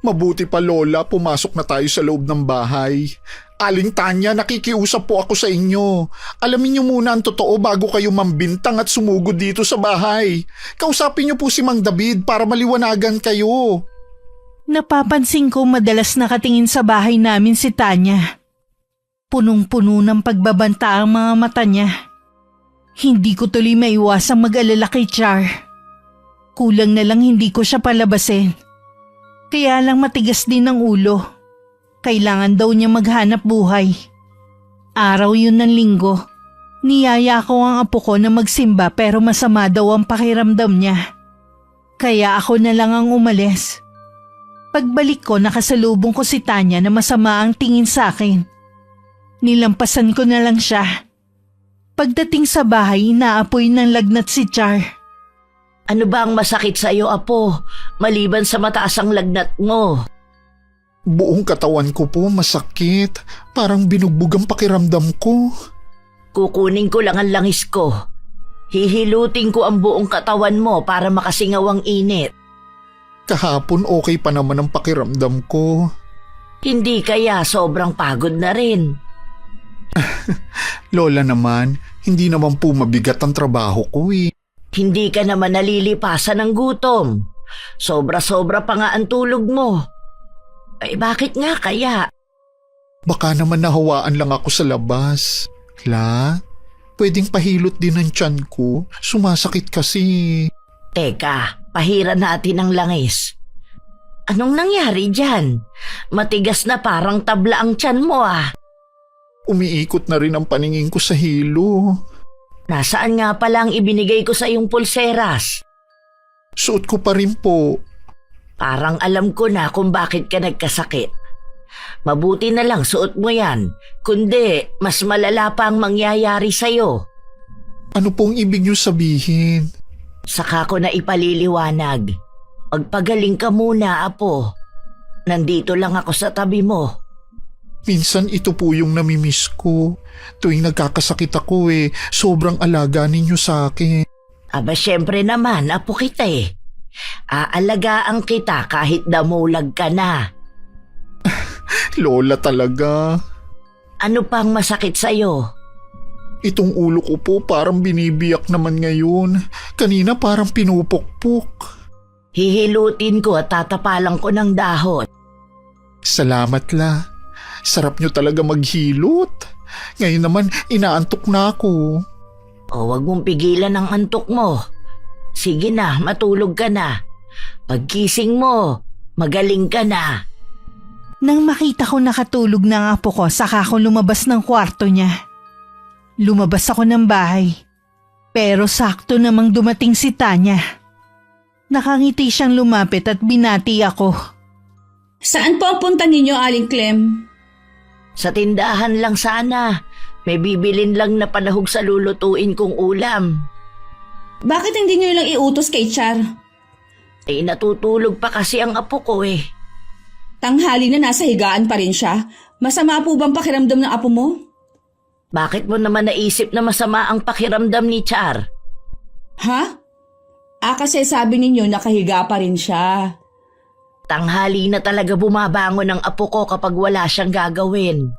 Mabuti pa Lola, pumasok na tayo sa loob ng bahay. Aling Tanya, nakikiusap po ako sa inyo. Alamin niyo muna ang totoo bago kayo mambintang at sumugod dito sa bahay. Kausapin niyo po si Mang David para maliwanagan kayo. Napapansin ko madalas nakatingin sa bahay namin si Tanya. Punong-puno ng pagbabanta ang mga mata niya. Hindi ko tuloy maiwasang mag-alala kay Char. Kulang na lang hindi ko siya palabasin. Kaya lang matigas din ang ulo. Kailangan daw niya maghanap buhay. Araw yun ng linggo. Niyaya ko ang apo ko na magsimba pero masama daw ang pakiramdam niya. Kaya ako na lang ang umalis. Pagbalik ko nakasalubong ko si Tanya na masama ang tingin sa akin. Nilampasan ko na lang siya. Pagdating sa bahay, inaapoy ng lagnat si Char. Ano ba ang masakit sa iyo, apo? Maliban sa mataas ang lagnat mo. Buong katawan ko po masakit. Parang binugbog ang pakiramdam ko. Kukunin ko lang ang langis ko. Hihilutin ko ang buong katawan mo para makasingaw ang init. Kahapon okay pa naman ang pakiramdam ko. Hindi kaya sobrang pagod na rin. Lola naman, hindi naman po mabigat ang trabaho ko eh. Hindi ka naman nalilipasan ng gutom. Sobra-sobra pa nga ang tulog mo. Ay bakit nga kaya? Baka naman nahawaan lang ako sa labas. La, pwedeng pahilot din ang tiyan ko. Sumasakit kasi. Teka, pahiran natin ang langis. Anong nangyari dyan? Matigas na parang tabla ang tiyan mo ah. Umiikot na rin ang paningin ko sa hilo. Nasaan nga pala ang ibinigay ko sa iyong pulseras? Suot ko pa rin po. Parang alam ko na kung bakit ka nagkasakit. Mabuti na lang suot mo yan, kundi mas malala pa ang mangyayari sa'yo. Ano pong ibig niyo sabihin? Saka ko na ipaliliwanag. Magpagaling ka muna, apo. Nandito lang ako sa tabi mo. Minsan ito po yung namimiss ko. Tuwing nagkakasakit ako sobrang alaga ninyo sa akin. Aba syempre naman, apo kita eh. Aalagaan kita kahit damulag ka na. Lola talaga. Ano pang masakit sa'yo? Itong ulo ko po parang binibiyak naman ngayon. Kanina parang pinupukpok. Hihilutin ko at tatapalan ko ng dahon. Salamat la. Sarap nyo talaga maghilot. Ngayon naman inaantok na ako. O wag mong pigilan ang antok mo. Sige na, matulog ka na. Pagkising mo, magaling ka na. Nang makita ko nakatulog na ang apo ko, saka ako lumabas ng kwarto niya. Lumabas ako ng bahay. Pero sakto namang dumating si Tanya. Nakangiti siyang lumapit at binati ako. Saan po ang punta ninyo, Aling Clem? Sa tindahan lang sana. May bibilin lang na panahog sa lulutuin kong ulam. Bakit hindi nyo lang iutos kay Char? Natutulog pa kasi ang apo ko eh. Tanghali na nasa higaan pa rin siya. Masama po bang pakiramdam ng apo mo? Bakit mo naman naisip na masama ang pakiramdam ni Char? Ha? Kasi sabi ninyo nakahiga pa rin siya. Tanghali na talaga bumabangon ang apo ko kapag wala siyang gagawin.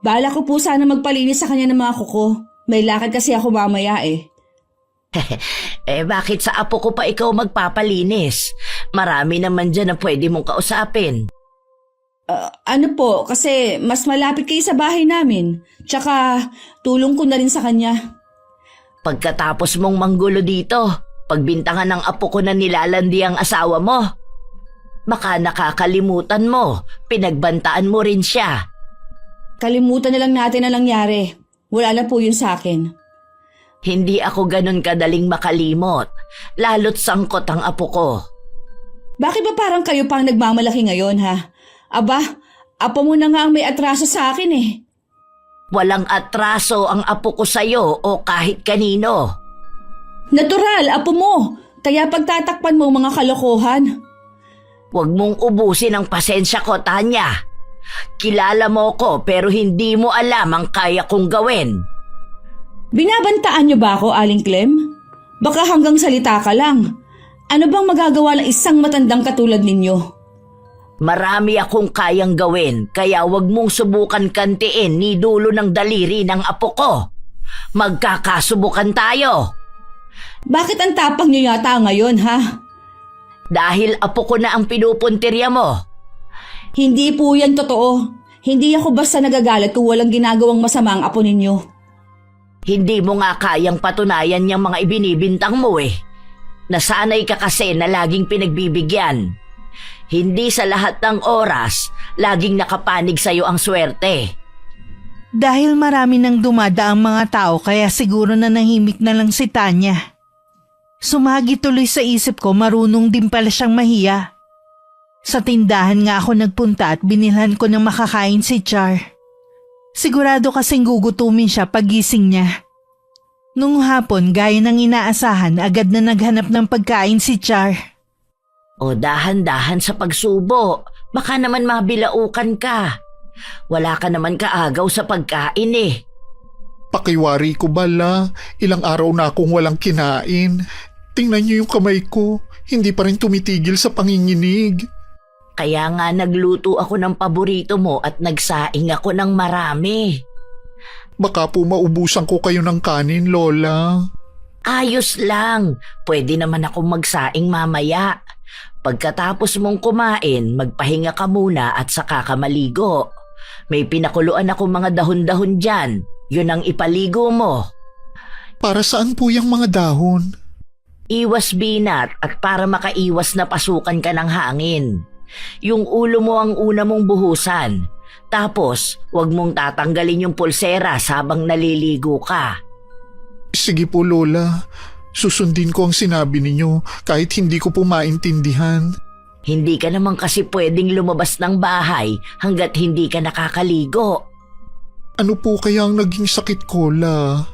Bala ko po sana magpalinis sa kanya ng mga kuko. May lakad kasi ako mamaya eh. Bakit sa apo ko pa ikaw magpapalinis? Marami naman dyan na pwede mong kausapin. Ano po, kasi mas malapit kayo sa bahay namin. Tsaka tulong ko na rin sa kanya. Pagkatapos mong manggulo dito, pagbintangan ng apo ko na nilalandi ang asawa mo. Baka nakakalimutan mo, pinagbantaan mo rin siya. Kalimutan na lang natin ang nangyari. Wala na po yun sa akin. Hindi ako ganun kadaling makalimot, lalo't sangkot ang apo ko. Bakit ba parang kayo pang nagmamalaki ngayon ha? Aba, apo mo na nga ang may atraso sa akin eh. Walang atraso ang apo ko sa'yo o kahit kanino. Natural, apo mo. Kaya pagtatakpan mo mga kalokohan. Huwag mong ubusin ang pasensya ko, Tanya. Kilala mo ko pero hindi mo alam ang kaya kong gawin. Binabantaan niyo ba ako, Aling Clem? Baka hanggang salita ka lang. Ano bang magagawa ng isang matandang katulad ninyo? Marami akong kayang gawin kaya huwag mong subukan kantiin ni dulo ng daliri ng apo ko. Magkakasubukan tayo. Bakit ang tapang niyo yata ngayon, ha? Dahil apo ko na ang pinupuntirya mo. Hindi po yan totoo. Hindi ako basta nagagalit kung walang ginagawang masama ang apo ninyo. Hindi mo nga kayang patunayan yung mga ibinibintang mo eh. Nasanay ka kasi na laging pinagbibigyan. Hindi sa lahat ng oras, laging nakapanig sa'yo ang swerte. Dahil marami nang dumadaang mga tao kaya siguro na nahimik na lang si Tanya. Sumagi tuloy sa isip ko marunong din pala siyang mahiya. Sa tindahan nga ako nagpunta at binilhan ko ng makakain si Char. Sigurado kasing gugutumin siya pagising niya. Nung hapon gaya ng inaasahan agad na naghanap ng pagkain si Char. O dahan-dahan sa pagsubo, baka naman mabilaukan ka. Wala ka naman kaagaw sa pagkain eh. Pakiwari ko bala, ilang araw na akong walang kinain. Tingnan niyo yung kamay ko, hindi pa rin tumitigil sa panginginig. Kaya nga nagluto ako ng paborito mo at nagsaing ako ng marami. Baka po maubusan ko kayo ng kanin, Lola. Ayos lang, pwede naman akong magsaing mamaya. Pagkatapos mong kumain, magpahinga ka muna at saka ka maligo. May pinakuluan ako mga dahon-dahon dyan, yun ang ipaligo mo. Para saan po yung mga dahon? Iwas binat at para makaiwas na pasukan ka ng hangin. Yung ulo mo ang una mong buhusan. Tapos, wag mong tatanggalin yung pulsera habang naliligo ka. Sige po, Lola. Susundin ko ang sinabi ninyo kahit hindi ko po maintindihan. Hindi ka naman kasi pwedeng lumabas ng bahay hanggat hindi ka nakakaligo. Ano po kaya ang naging sakit ko, La?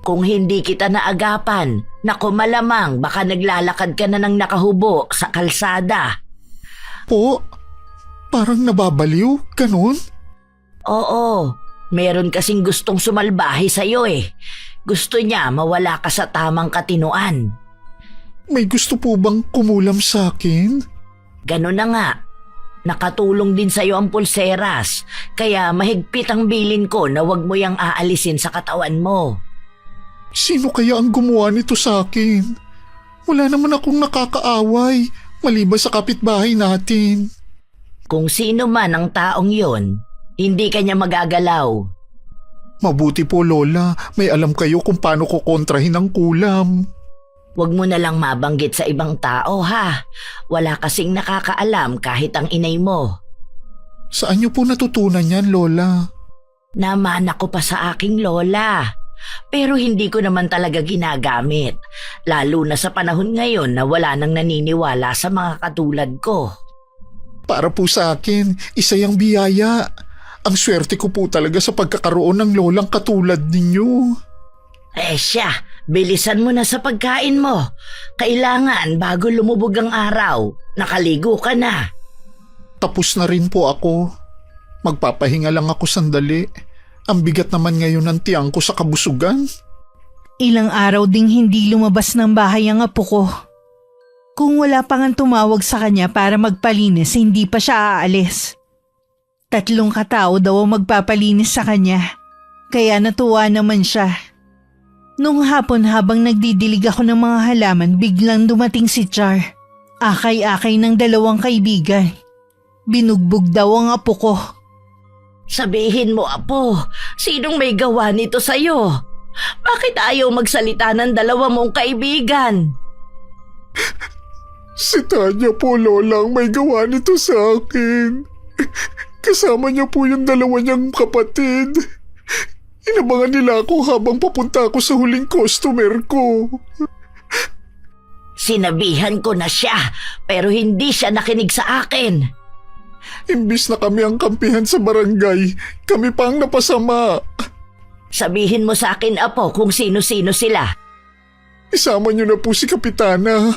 Kung hindi kita naagapan, naku malamang baka naglalakad ka na ng nakahubo sa kalsada. Po? Parang nababaliw? Ganon? Oo, meron kasing gustong sumalbahe sa'yo eh. Gusto niya mawala ka sa tamang katinuan. May gusto po bang kumulam sa akin? Ganun na nga. Nakatulong din sa'yo ang pulseras, kaya mahigpit ang bilin ko na wag mo yang aalisin sa katawan mo. Sino kaya ang gumawa nito sa akin? Wala naman akong nakakaaway, maliban sa kapitbahay natin. Kung sino man ang taong yon, hindi kanya magagalaw. Mabuti po, Lola, may alam kayo kung paano ko kontrahin ang kulam. Huwag mo na lang mabanggit sa ibang tao ha. Wala kasing nakakaalam kahit ang inay mo. Saan niyo po natutunan yan, Lola? Namana ko pa sa aking lola. Pero hindi ko naman talaga ginagamit. Lalo na sa panahon ngayon na wala nang naniniwala sa mga katulad ko. Para po sa akin, isa yung biyaya. Ang swerte ko po talaga sa pagkakaroon ng lolang katulad ninyo. Siya, bilisan mo na sa pagkain mo. Kailangan bago lumubog ang araw, nakaligo ka na. Tapos na rin po ako. Magpapahinga lang ako sandali. Ang bigat naman ngayon ng tiyang ko sa kabusugan. Ilang araw ding hindi lumabas ng bahay ang apo ko. Kung wala pa nga tumawag sa kanya para magpalinis, hindi pa siya aalis. 3 katao daw ang magpapalinis sa kanya, kaya natuwa naman siya. Nung hapon habang nagdidilig ako ng mga halaman, biglang dumating si Char. Akay-akay ng 2 kaibigan. Binugbog daw ang apo ko. Sabihin mo, apo, sinong may gawa nito sa'yo? Bakit ayaw magsalita ng 2 mong kaibigan? Si Tanya po, Lola, ang may gawa nito sa akin. Kasama niya po yung 2 niyang kapatid. Inabangan nila ako habang papunta ako sa huling customer ko. Sinabihan ko na siya, pero hindi siya nakinig sa akin. Imbis na kami ang kampihan sa barangay, kami pa ang napasama. Sabihin mo sa akin, apo, kung sino-sino sila. Isama niyo na po si Kapitana.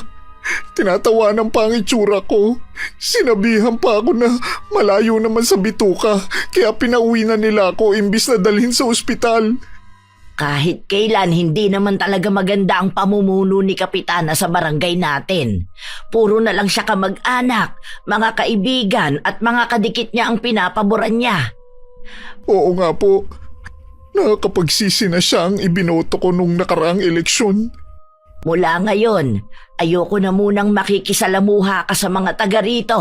Tinatawanan pa ang itsura ko. Sinabihan pa ako na malayo naman sa bituka, kaya pinauwi na nila ako imbis na dalhin sa ospital. Kahit kailan, hindi naman talaga maganda ang pamumuno ni Kapitana sa barangay natin. Puro na lang siya kamag-anak, mga kaibigan at mga kadikit niya ang pinapaboran niya. Oo nga po. Nakakapagsisi na siya ang ibinoto ko nung nakaraang eleksyon. Mula ngayon, ayoko na munang makikisalamuha ka sa mga taga rito.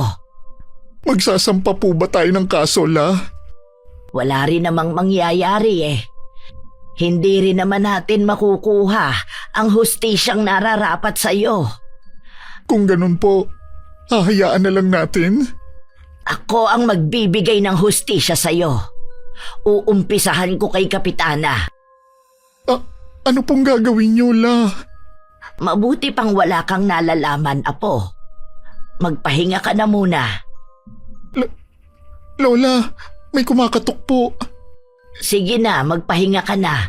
Magsasampa po ba tayo ng kaso, La? Wala rin namang mangyayari eh. Hindi rin naman natin makukuha ang hustisyang nararapat sa iyo. Kung ganun po, hahayaan na lang natin. Ako ang magbibigay ng hustisya sa iyo. Uumpisahan ko kay Kapitana. Ano pong gagawin niyo, La? Mabuti pang wala kang nalalaman, apo. Magpahinga ka na muna. Lola, may kumakatok po. Sige na, magpahinga ka na.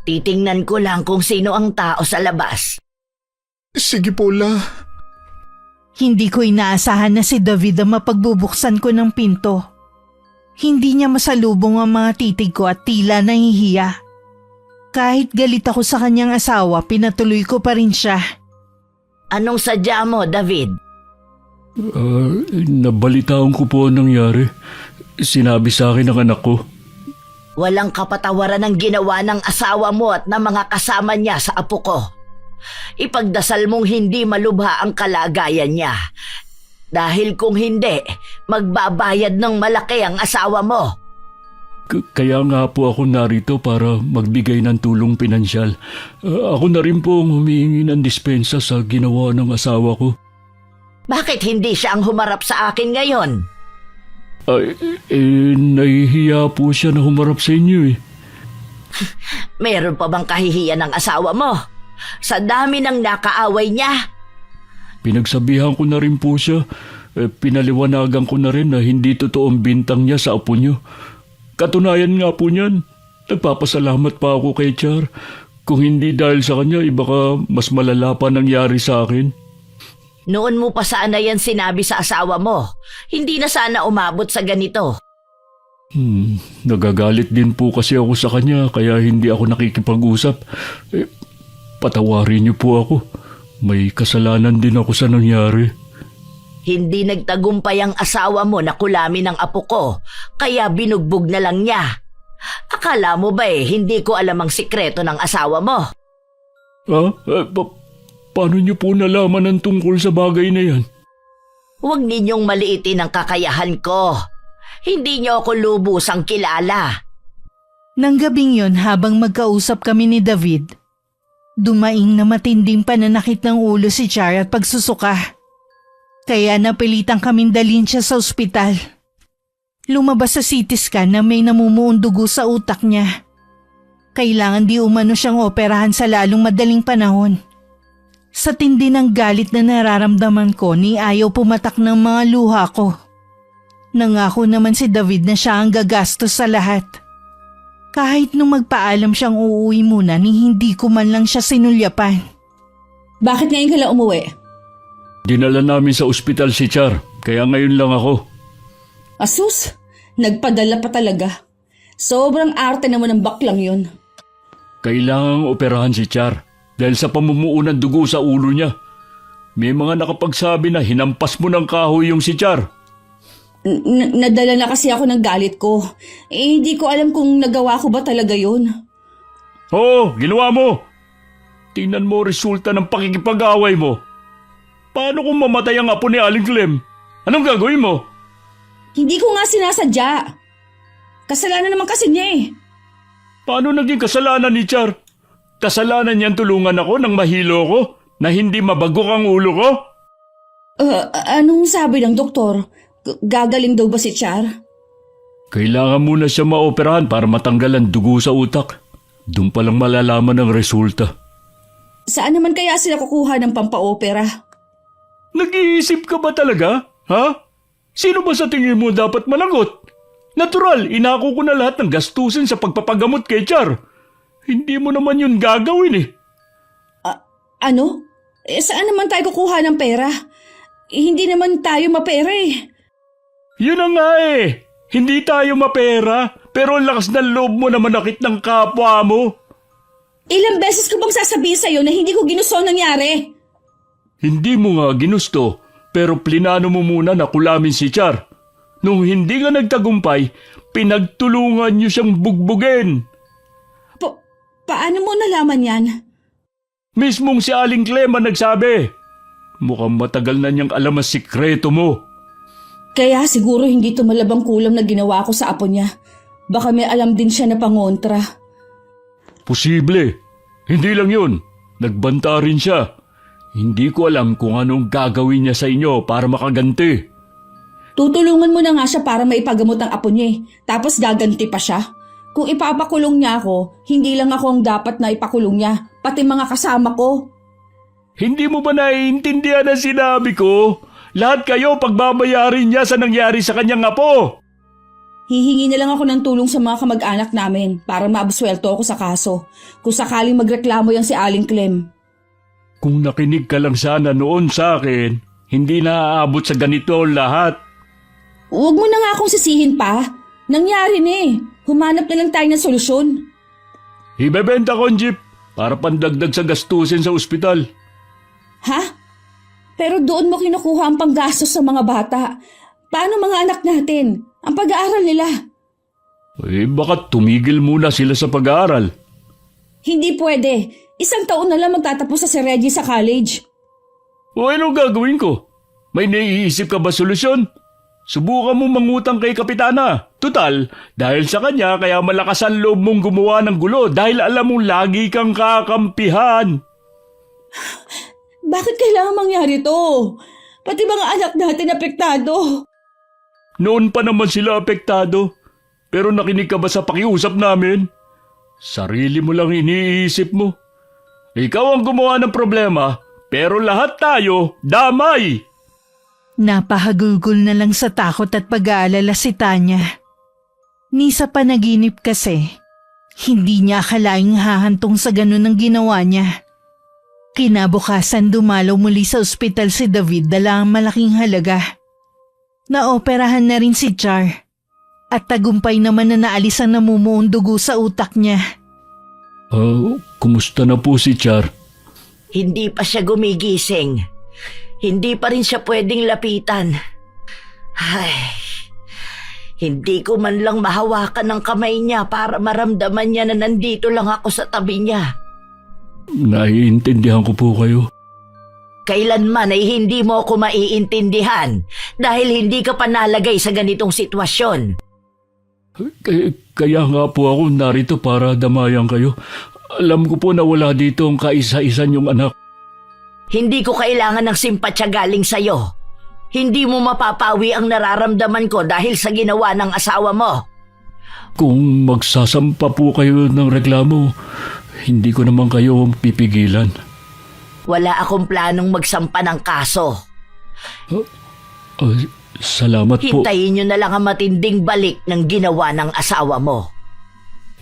Titingnan ko lang kung sino ang tao sa labas. Sige po, La. Hindi ko inaasahan na si David ang mapagbubuksan ko ng pinto. Hindi niya masalubong ang mga titig ko at tila nahihiya. Kahit galit ako sa kanyang asawa, pinatuloy ko pa rin siya. Anong sadya mo, David? Nabalitaan ko po ang nangyari. Sinabi sa akin ng anak ko. Walang kapatawaran ang ginawa ng asawa mo at ng mga kasama niya sa apo ko. Ipagdasal mong hindi malubha ang kalagayan niya. Dahil kung hindi, magbabayad ng malaki ang asawa mo. Kaya nga po ako narito para magbigay ng tulong pinansyal. Ako na rin po ang humihingi ng dispensa sa ginawa ng asawa ko. Bakit hindi siya ang humarap sa akin ngayon? Nahihiya po siya na humarap sa inyo eh. Meron pa bang kahihiyan ng asawa mo? Sa dami ng nakaaway niya? Pinagsabihan ko na rin po siya. Pinaliwanagan ko na rin na hindi totoong bintang niya sa apo niyo. Katunayan nga po niyan, nagpapasalamat pa ako kay Char. Kung hindi dahil sa kanya, baka mas malala pa nangyari sa akin. Noon mo pa sana yan sinabi sa asawa mo. Hindi na sana umabot sa ganito. Nagagalit din po kasi ako sa kanya kaya hindi ako nakikipag-usap. Patawarin niyo po ako. May kasalanan din ako sa nangyari. Hindi nagtagumpay ang asawa mo na kulamin ng apo ko, kaya binugbog na lang niya. Akala mo ba hindi ko alam ang sikreto ng asawa mo? Paano niyo po nalaman ang tungkol sa bagay na yan? Huwag ninyong maliitin ang kakayahan ko. Hindi niyo ako lubusang kilala. Nang gabing yon habang magkausap kami ni David, dumaing na matinding pananakit ng ulo si Char at pagsusuka. Kaya napilitang kaming dalhin siya sa ospital. Lumabas sa CT scan na may namumuong dugo sa utak niya. Kailangan di umano siyang operahan sa lalong madaling panahon. Sa tindi ng galit na nararamdaman ko ni ayaw pumatak ng mga luha ko. Nangako naman si David na siya ang gagastos sa lahat. Kahit nung magpaalam siyang uuwi muna ni hindi ko man lang siya sinulyapan. Bakit ngayon ka lang umuwi? Dinala namin sa ospital si Char, kaya ngayon lang ako. Asus, nagpadala pa talaga. Sobrang arte naman ng baklang yun. Kailangang operahan si Char dahil sa pamumuo ng dugo sa ulo niya. May mga nakapagsabi na hinampas mo ng kahoy yung si Char. Nadala na kasi ako ng galit ko. Hindi ko alam kung nagawa ko ba talaga yun. Oo, ginawa mo. Tingnan mo resulta ng pakikipag-away mo. Paano kung mamatay ang apo ni Aling Clem? Anong gagawin mo? Hindi ko nga sinasadya. Kasalanan naman kasi niya eh. Paano naging kasalanan ni Char? Kasalanan niyan tulungan ako nang mahilo ko na hindi mabagok ang ulo ko? Anong sabi ng doktor? Gagaling daw ba si Char? Kailangan muna siya maoperahan para matanggal ang dugo sa utak. Doon pa lang malalaman ang resulta. Saan naman kaya sila kukuha ng pampaopera? Nag-iisip ka ba talaga? Ha? Sino ba sa tingin mo dapat managot? Natural, inako ko na lahat ng gastusin sa pagpapagamot kay Char. Hindi mo naman yun gagawin eh. Ano? Saan naman tayo kukuha ng pera? Hindi naman tayo mapera eh. Yun na nga eh. Hindi tayo mapera, pero ang lakas ng loob mo na manakit ng kapwa mo. Ilang beses ko bang sasabihin sa'yo na hindi ko ginusto ang nangyari? Hindi mo nga ginusto, pero plinano mo muna na kulamin si Char. Nung hindi ka nagtagumpay, pinagtulungan niyo siyang bugbugin. Paano mo nalaman yan? Mismong si Aling Clem ang nagsabi. Mukhang matagal na niyang alam ang sikreto mo. Kaya siguro hindi tumalabang kulam na ginawa ko sa apo niya. Baka may alam din siya na pangontra. Posible. Hindi lang yun. Nagbanta rin siya. Hindi ko alam kung anong gagawin niya sa inyo para makaganti. Tutulungan mo na nga siya para maipagamot ang apo niya eh. Tapos gaganti pa siya. Kung ipapakulong niya ako, hindi lang ako ang dapat na ipakulong niya, pati mga kasama ko. Hindi mo ba naiintindihan ang sinabi ko? Lahat kayo pagbabayarin niya sa nangyari sa kanyang apo. Hihingi na lang ako ng tulong sa mga kamag-anak namin para maabsuelto ako sa kaso. Kung sakaling magreklamo yan si Aling Clem. Kung nakinig ka lang sana noon sa akin, hindi na aabot sa ganito lahat. Huwag mo na nga akong sisihin pa. Nangyari na eh. Humanap na lang tayo ng solusyon. Ibebenta ko ang jeep para pandagdag sa gastusin sa ospital. Ha? Pero doon mo kinukuha ang panggastos sa mga bata. Paano mga anak natin? Ang pag-aaral nila. Baka tumigil muna sila sa pag-aaral. Hindi pwede. 1 taon na lang magtatapos sa si Reggie sa college. Anong gagawin ko? May naiisip ka ba solusyon? Subukan mo mangutang kay Kapitana. Tutal, dahil sa kanya kaya malakas ang loob mong gumawa ng gulo dahil alam mong lagi kang kakampihan. Bakit kailangan mangyari to? Pati mga anak natin apektado. Noon pa naman sila apektado. Pero nakinig ka ba sa pakiusap namin? Sarili mo lang iniisip mo. Ikaw ang gumawa ng problema, pero lahat tayo damay. Napahagulgol na lang sa takot at pag-aalala si Tanya. Ni sa panaginip kasi, hindi niya akalaing hahantong sa ganun ang ginawa niya. Kinabukasan dumalaw muli sa ospital si David dala ang malaking halaga. Naoperahan na rin si Char. At tagumpay naman na naalis ang namumuong dugo sa utak niya. Kumusta na po si Char? Hindi pa siya gumigising. Hindi pa rin siya pwedeng lapitan. Ay, hindi ko man lang mahawakan ng kamay niya para maramdaman niya na nandito lang ako sa tabi niya. Naiintindihan ko po kayo. Kailanman ay hindi mo ako maiintindihan dahil hindi ka pa nalagay sa ganitong sitwasyon. Kaya nga po ako narito para damayan kayo. Alam ko po na wala dito ang kaisa-isa niyong anak. Hindi ko kailangan ng simpatsya galing sa'yo. Hindi mo mapapawi ang nararamdaman ko dahil sa ginawa ng asawa mo. Kung magsasampa po kayo ng reklamo, hindi ko naman kayo pipigilan. Wala akong planong magsampa ng kaso. Salamat po. Hintayin nyo na lang ang matinding balik ng ginawa ng asawa mo.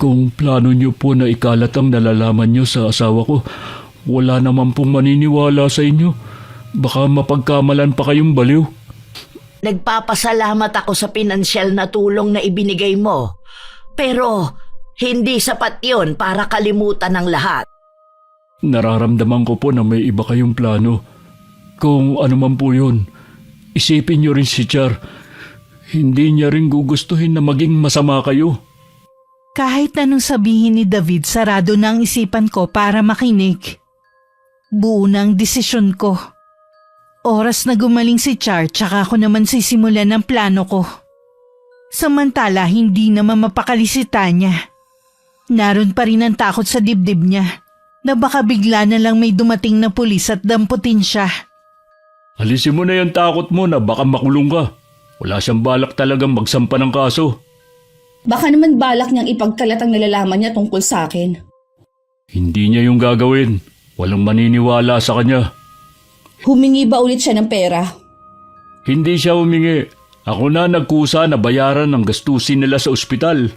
Kung plano niyo po na ikalat ang nalalaman niyo sa asawa ko, wala naman pong maniniwala sa inyo. Baka mapagkamalan pa kayong baliw. Nagpapasalamat ako sa pinansyal na tulong na ibinigay mo. Pero hindi sapat yon para kalimutan ang lahat. Nararamdaman ko po na may iba kayong plano. Kung ano man po yun, isipin niyo rin si Char. Hindi niya rin gugustuhin na maging masama kayo. Kahit anong sabihin ni David, sarado na ang isipan ko para makinig. Buo na ang desisyon ko. Oras na gumaling si Char, tsaka ako naman sisimulan ng plano ko. Samantala, hindi naman mapakali si Tanya. Naroon pa rin ang takot sa dibdib niya na baka bigla na lang may dumating na pulis at damputin siya. Alisin mo na yung takot mo na baka makulong ka. Wala siyang balak talagang magsampa ng kaso. Baka naman balak niyang ipagkalat ang nalalaman niya tungkol sa akin. Hindi niya yung gagawin. Walang maniniwala sa kanya. Humingi ba ulit siya ng pera? Hindi siya humingi. Ako na nagkusa na bayaran ang gastusin nila sa ospital.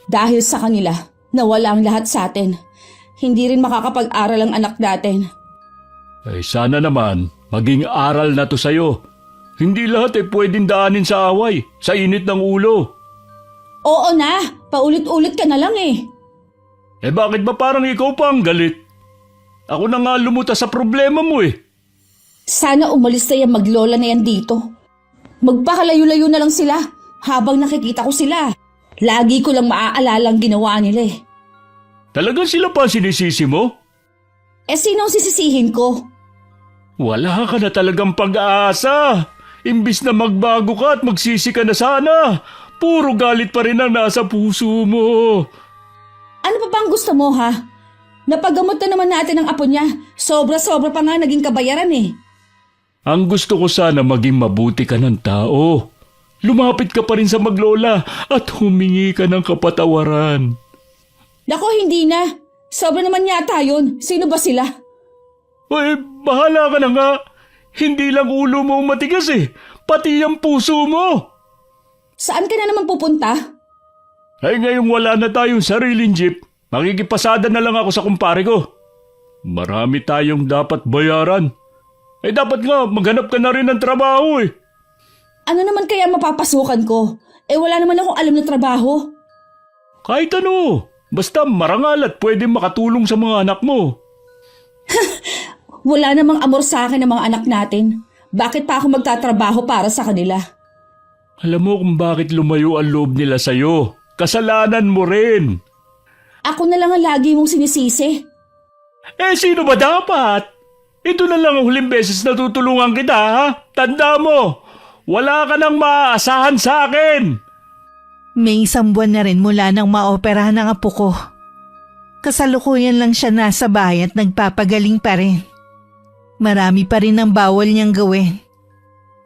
Dahil sa kanila, nawala ang lahat sa atin. Hindi rin makakapag-aral ang anak natin. Ay sana naman, maging aral na to sa'yo. Hindi lahat ay pwedeng daanin sa away, sa init ng ulo. Oo na, paulit-ulit ka na lang eh. Bakit ba parang ikaw pa ang galit? Ako na nga lumutas sa problema mo eh. Sana umalis na yan maglola na yan dito. Magpakalayo-layo na lang sila habang nakikita ko sila. Lagi ko lang maaalala ang ginawa nila eh. Talagang sila pa ang sinisisi mo? Sino ang sisisihin ko? Wala ka na talagang pag-aasa. Imbis na magbago ka at magsisi ka na sana. Puro galit pa rin ang nasa puso mo. Ano pa bang gusto mo ha? Napagamot na naman natin ang apo niya. Sobra-sobra pa nga naging kabayaran eh. Ang gusto ko sana maging mabuti ka ng tao. Lumapit ka pa rin sa maglola at humingi ka ng kapatawaran. Nako, hindi na. Sobra naman yata yun. Sino ba sila? Bahala ka na nga. Hindi lang ulo mo matigas eh. Pati ang puso mo. Saan ka na naman pupunta? Ay ngayong wala na tayong sariling jeep, makikipasada na lang ako sa kumpare ko. Marami tayong dapat bayaran. Dapat nga maghanap ka na rin ng trabaho eh. Ano naman kaya mapapasukan ko? Wala naman akong alam na trabaho. Kahit ano, basta marangal at pwede makatulong sa mga anak mo. Wala namang amor sa akin ng mga anak natin. Bakit pa ako magtatrabaho para sa kanila? Alam mo kung bakit lumayo ang loob nila sa'yo. Kasalanan mo rin. Ako na lang ang lagi mong sinisisi. Sino ba dapat? Ito na lang ang huling beses na tutulungan kita, ha? Tanda mo, wala ka nang maaasahan sa akin. May 1 buwan na rin mula nang maoperahan ang apo ko. Kasalukuyan lang siya nasa bahay at nagpapagaling pa rin. Marami pa rin ang bawal niyang gawin.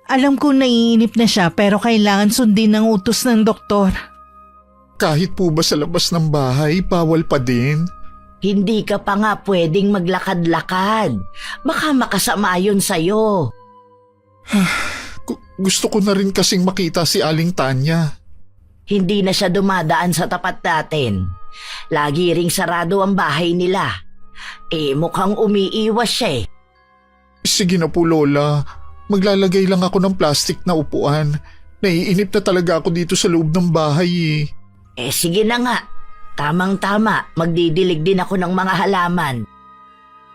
Alam kong naiinip na siya pero kailangan sundin ang utos ng doktor. Kahit po ba sa labas ng bahay, bawal pa din? Hindi ka pa nga pwedeng maglakad-lakad. Baka makasama yun sa'yo. Gusto ko na rin kasing makita si Aling Tanya. Hindi na siya dumadaan sa tapat natin. Lagi ring sarado ang bahay nila. Mukhang umiiwas siya eh. Sige na po Lola, maglalagay lang ako ng plastic na upuan. Naiinip na talaga ako dito sa loob ng bahay eh. Sige na nga. Tamang-tama, magdidilig din ako ng mga halaman.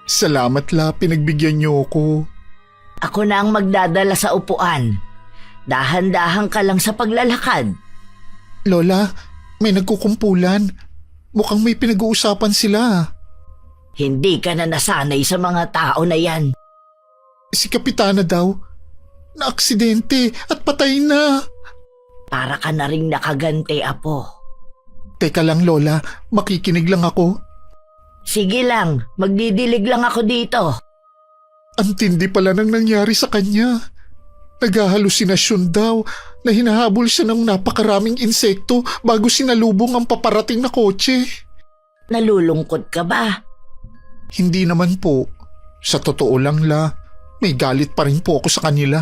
Salamat la, pinagbigyan niyo ako. Ako na ang magdadala sa upuan. Dahan-dahan ka lang sa paglalakad. Lola, may nagkukumpulan. Mukhang may pinag-uusapan sila. Hindi ka na nasanay sa mga tao na yan. Si Kapitana daw, na-aksidente at patay na. Para ka na ring nakagante, Apo. Teka lang Lola, makikinig lang ako. Sige lang, magdidilig lang ako dito. Ang tindi pala nang nangyari sa kanya. Naghahalusinasyon daw na hinahabol siya ng napakaraming insekto bago sinalubong ang paparating na kotse. Nalulungkot ka ba? Hindi naman po. Sa totoo lang la, may galit pa rin po ako sa kanila.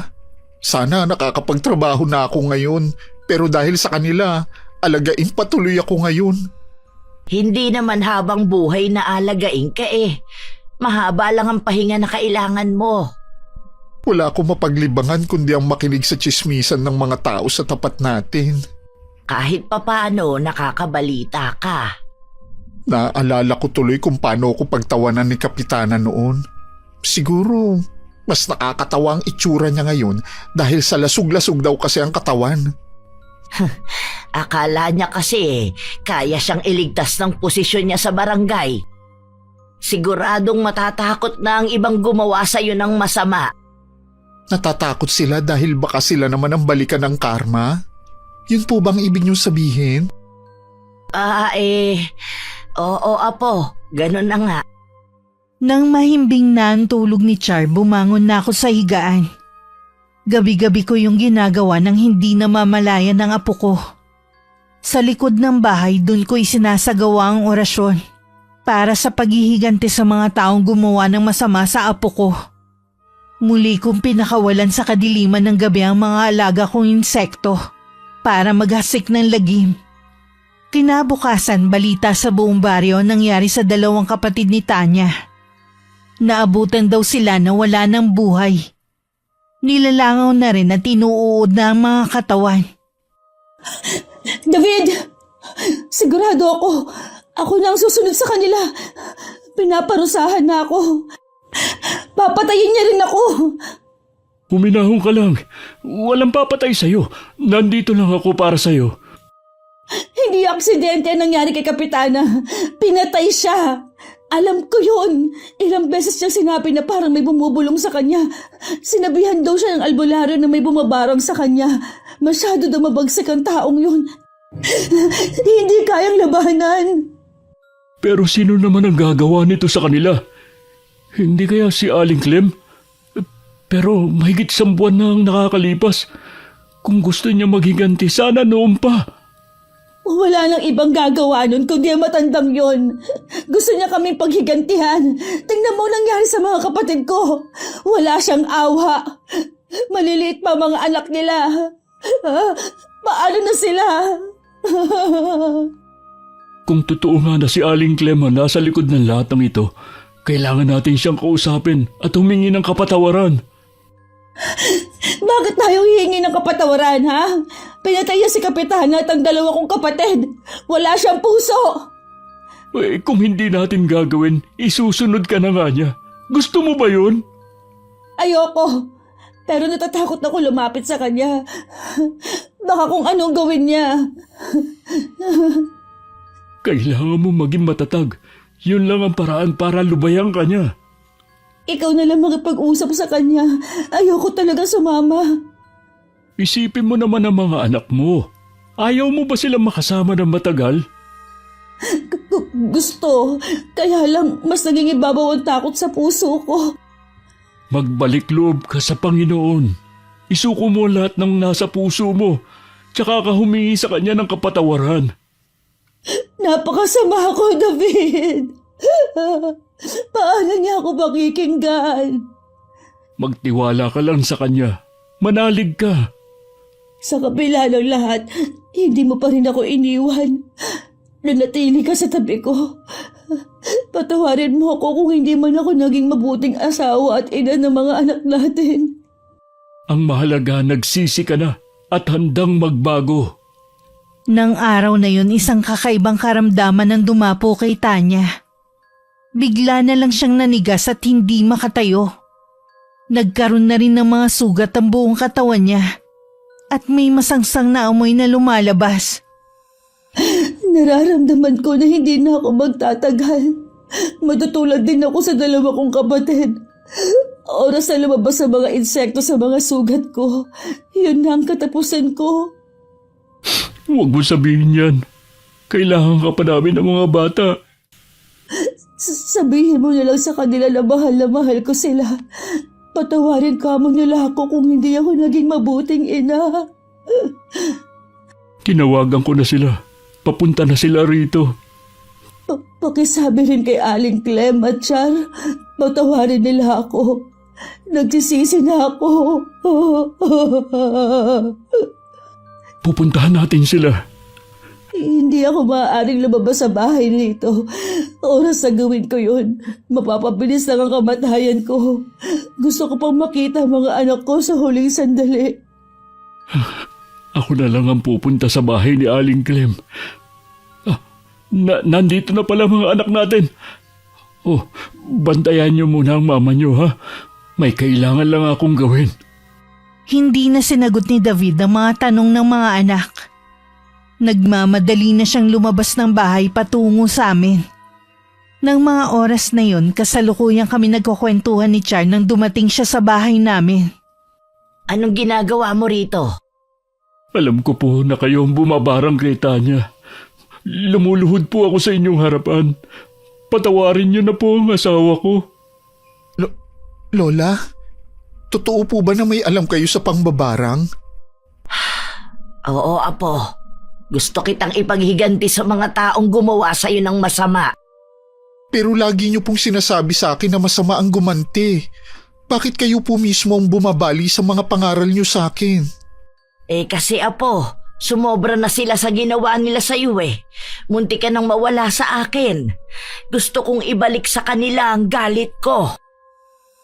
Sana nakakapagtrabaho na ako ngayon, pero dahil sa kanila, alagain patuloy ako ngayon. Hindi naman habang buhay na alagain ka eh. Mahaba lang ang pahinga na kailangan mo. Wala akong mapaglibangan kundi ang makinig sa tsismisan ng mga tao sa tapat natin. Kahit papano nakakabalita ka. Naaalala ko tuloy kung paano ako pagtawanan ni Kapitana noon. Siguro, mas nakakatawa ang itsura niya ngayon dahil sa lasug-lasug daw kasi ang katawan. Akala niya kasi kaya siyang iligtas ng posisyon niya sa barangay. Siguradong matatakot na ang ibang gumawa sa'yo ng masama. Natatakot sila dahil baka sila naman ang balikan ng karma? Yun po bang ibig niyong sabihin? Oo Apo, ganun na nga. Nang mahimbing na ang tulog ni Char, bumangon na ako sa higaan. Gabi-gabi ko yung ginagawa nang hindi namamalayan ng apo ko. Sa likod ng bahay, dun ko isinasagawa ang orasyon para sa paghihiganti sa mga taong gumawa ng masama sa apo ko. Muli kong pinakawalan sa kadiliman ng gabi ang mga alaga kong insekto para maghasik ng lagim. Kinabukasan, balita sa buong baryo ang nangyari sa dalawang kapatid ni Tanya. Naabutan daw sila na wala ng buhay. Nilalangaw na rin at tinuuod na ang mga katawan. David! Sigurado ako. Ako na ang susunod sa kanila. Pinaparusahan na ako. Papatayin niya rin ako. Huminahon ka lang. Walang papatay sa'yo. Nandito lang ako para sa'yo. Hindi aksidente ang nangyari kay Kapitana. Pinatay siya. Alam ko yun. Ilang beses niya sinabi na parang may bumubulong sa kanya. Sinabihan daw siya ng albularyo na may bumabarang sa kanya. Masyado daw mabagsik ang taong yun. Hindi kayang labanan. Pero sino naman ang gagawa nito sa kanila? Hindi kaya si Aling Clem? Pero mahigit 1 buwan na ang nakakalipas. Kung gusto niya maghiganti, sana noon pa. Wala nang ibang gagawa nun kundi ang matandang yon. Gusto niya kaming paghigantihan. Tingnan mo nangyari sa mga kapatid ko. Wala siyang awa. Maliliit pa mga anak nila. Paano na sila? Kung totoo nga na si Aling Clem ang nasa likod ng lahat ng ito, kailangan natin siyang kausapin at humingi ng kapatawaran. Bakit tayo hihingi ng kapatawaran, ha? Pinatay niya si Kapitana at ang 2 kong kapatid. Wala siyang puso. Kung hindi natin gagawin, isusunod ka na nga niya. Gusto mo ba yun? Ayoko. Pero natatakot ako lumapit sa kanya. Baka kung anong gawin niya. Kailangan mo maging matatag. Yun lang ang paraan para lubayan ka niya. Ikaw na lang makipag-usap sa kanya. Ayoko talaga sumama. Isipin mo naman ang mga anak mo. Ayaw mo ba silang makasama ng matagal? Gusto. Kaya lang mas naging ibabaw ang takot sa puso ko. Magbalik loob ka sa Panginoon. Isuko mo lahat ng nasa puso mo. Tsaka ka humingi sa kanya ng kapatawaran. Napakasama ko, David. Paano niya ako makikinggan? Magtiwala ka lang sa kanya. Manalig ka. Sa kabila ng lahat, hindi mo pa rin ako iniwan. Nanatili ka sa tabi ko. Patawarin mo ako kung hindi man ako naging mabuting asawa at ina ng mga anak natin. Ang mahalaga, nagsisi ka na. at handang magbago. Nang araw na yun, isang kakaibang karamdaman ang dumapo kay Tanya. Bigla na lang siyang nanigas at hindi makatayo. Nagkaroon na rin ng mga sugat ang buong katawan niya at may masangsang na amoy na lumalabas. Nararamdaman ko na hindi na ako magtatagal. Matutulad din ako sa dalawa kong kapatid. Oras na lumabas sa mga insekto sa mga sugat ko. Yun na ang katapusan ko. Huwag mo sabihin yan. Kailangan ka pa namin ng mga bata. Sabihin mo na lang sa kanila na mahal ko sila. Patawarin ka mo nila ako kung hindi ako naging mabuting ina. Tinawagan ko na sila. Papunta na sila rito. Pakisabi rin kay Aling Clem at Char. Patawarin nila ako. Nagsisisi na ako. Pupuntahan natin sila. Hindi ako maaaring lumabas sa bahay nito. Oras na gawin ko yun, mapapabilis lang ang kamatayan ko. Gusto ko pang makita ang mga anak ko sa huling sandali. Ako na lang ang pupunta sa bahay ni Aling Clem. Nandito na pala mga anak natin. Oh, bantayan niyo muna ang mama niyo, ha? May kailangan lang akong gawin. Hindi na sinagot ni David ang mga tanong ng mga anak. Nagmamadali na siyang lumabas ng bahay patungo sa amin. Nang mga oras na yon, kasalukuyan kami nagkukwentuhan ni Char nang dumating siya sa bahay namin. Anong ginagawa mo rito? Alam ko po na kayo ang bumabarang kay Tanya. Lumuluhod po ako sa inyong harapan. Patawarin niyo na po ang asawa ko. Lola, totoo po ba na may alam kayo sa pangbabarang? Oo, Apo. Gusto kitang ipaghiganti sa mga taong gumawa sa'yo ng masama. Pero lagi niyo pong sinasabi sa akin na masama ang gumanti. Bakit kayo po mismo ang bumabali sa mga pangaral niyo sa akin? Kasi Apo, sumobra na sila sa ginawa nila sa'yo eh. Munti ka nang mawala sa akin. Gusto kong ibalik sa kanila ang galit ko.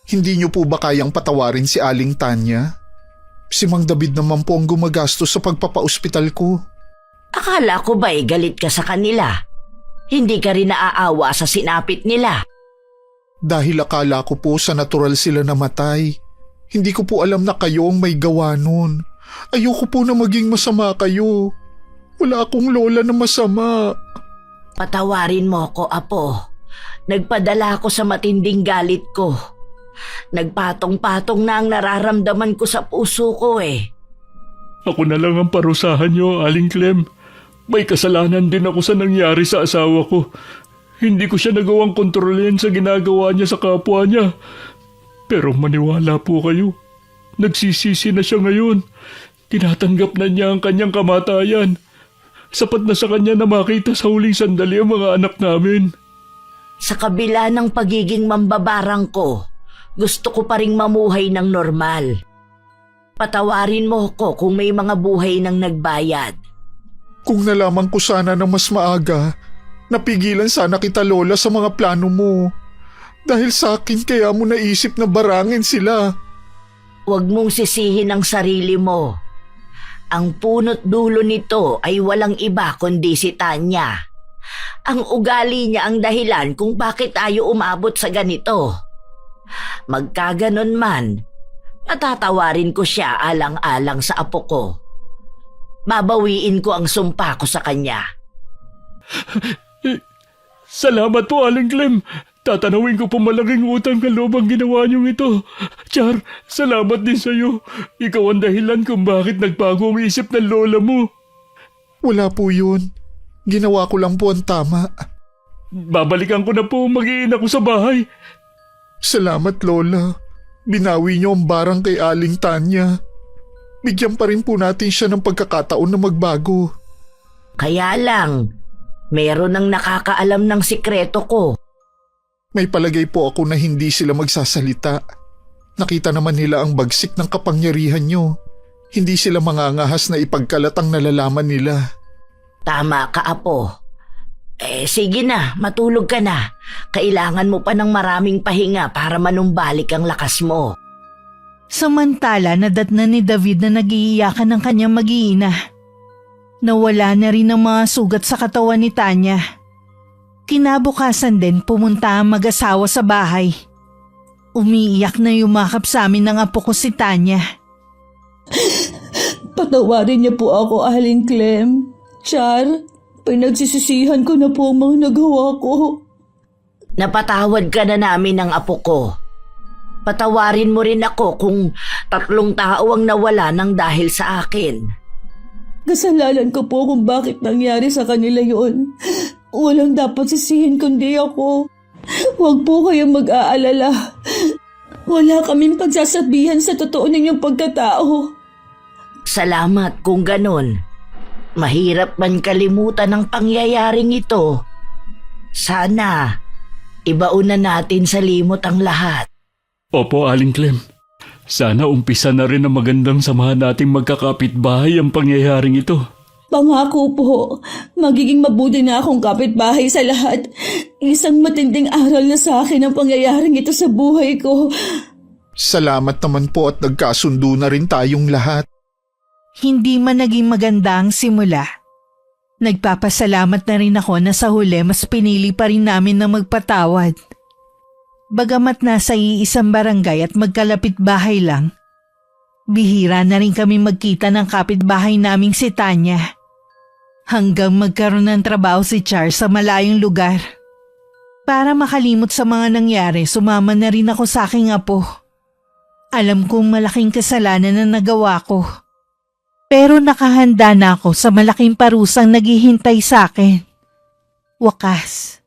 Hindi niyo po ba kayang patawarin si Aling Tanya? Si Mang David naman po ang gumagastos sa pagpapa-ospital ko. Akala ko ba'y galit ka sa kanila? Hindi ka rin naaawa sa sinapit nila. Dahil akala ko po sa natural sila namatay. Hindi ko po alam na kayo ang may gawa nun. Ayoko po na maging masama kayo. Wala akong lola na masama. Patawarin mo ko, Apo. Nagpadala ako sa matinding galit ko. Nagpatong-patong na ang nararamdaman ko sa puso ko eh. Ako na lang ang parusahan niyo, Aling Clem. May kasalanan din ako sa nangyari sa asawa ko. Hindi ko siya nagawang kontrolin sa ginagawa niya sa kapwa niya. Pero maniwala po kayo. Nagsisisi na siya ngayon. Tinatanggap na niya ang kanyang kamatayan. Sapat na sa kanya na makita sa huling sandali ang mga anak namin. Sa kabila ng pagiging mambabarang ko, gusto ko pa ring mamuhay ng normal. Patawarin mo ko kung may mga buhay nang nagbayad. Kung nalaman ko sana na mas maaga, napigilan sana kita lola sa mga plano mo. Dahil sa akin kaya mo naisip na barangin sila. Huwag mong sisihin ang sarili mo. Ang punot dulo nito ay walang iba kundi si Tanya. Ang ugali niya ang dahilan kung bakit tayo umabot sa ganito. Magkaganon man, patatawarin ko siya alang-alang sa apo ko. Babawiin ko ang sumpa ko sa kanya. Salamat po, Aling Clem. Tatanawin ko po malaking utang na loob ang ginawa niyong ito. Char, salamat din sa'yo. Ikaw ang dahilan kung bakit nagbago ang isip ng lola mo. Wala po yun. Ginawa ko lang po ang tama. Babalikan ko na po mag-iina ko sa bahay. Salamat lola. Binawi niyo ang barang kay Aling Tanya. Bigyan pa rin po natin siya ng pagkakataon na magbago. Kaya lang, meron nang nakakaalam ng sikreto ko. May palagay po ako na hindi sila magsasalita. Nakita naman nila ang bagsik ng kapangyarihan niyo. Hindi sila mangangahas na ipagkalat ang nalalaman nila. Tama ka, Apo. Sige na, matulog ka na. Kailangan mo pa ng maraming pahinga para manumbalik ang lakas mo. Samantala nadatnan ni David na nag-iiyakan ng kanyang mag-iina. Nawala na rin ang mga sugat sa katawan ni Tanya. Kinabukasan din pumunta ang mag-asawa sa bahay. Umiiyak na yumakap sa amin ng apo ko si Tanya. Patawarin niyo po ako, Aling Clem. Char, pinagsisisihan ko na po ang mga nagawa ko. Napatawad ka na namin ng apo ko. Patawarin mo rin ako kung 3 tao ang nawala ng dahil sa akin. Kasalanan ko po kung bakit nangyari sa kanila yon. Walang dapat sisihin kundi ako. Huwag po kayong mag-aalala. Wala kaming pagsasabihan sa totoo ninyong pagkatao. Salamat kung ganon. Mahirap man kalimutan ang pangyayaring ito. Sana, ibauna natin sa limot ang lahat. Opo, Aling Clem. Sana umpisa na rin ang magandang samahan nating magkakapitbahay ang pangyayaring ito. Pangako po, magiging mabuti na akong kapitbahay sa lahat. Isang matinding aral na sa akin ang pangyayaring ito sa buhay ko. Salamat naman po at nagkasundo na rin tayong lahat. Hindi man naging maganda ang simula. Nagpapasalamat na rin ako na sa huli mas pinili pa rin namin na magpatawad. Bagamat nasa iisang barangay at magkalapit bahay lang, bihira na rin kami magkita ng kapitbahay naming si Tanya. Hanggang magkaroon ng trabaho si Char sa malayong lugar. Para makalimot sa mga nangyari, sumama na rin ako sa aking apo. Alam kong malaking kasalanan na nagawa ko. Pero nakahanda na ako sa malaking parusang naghihintay sa akin. Wakas,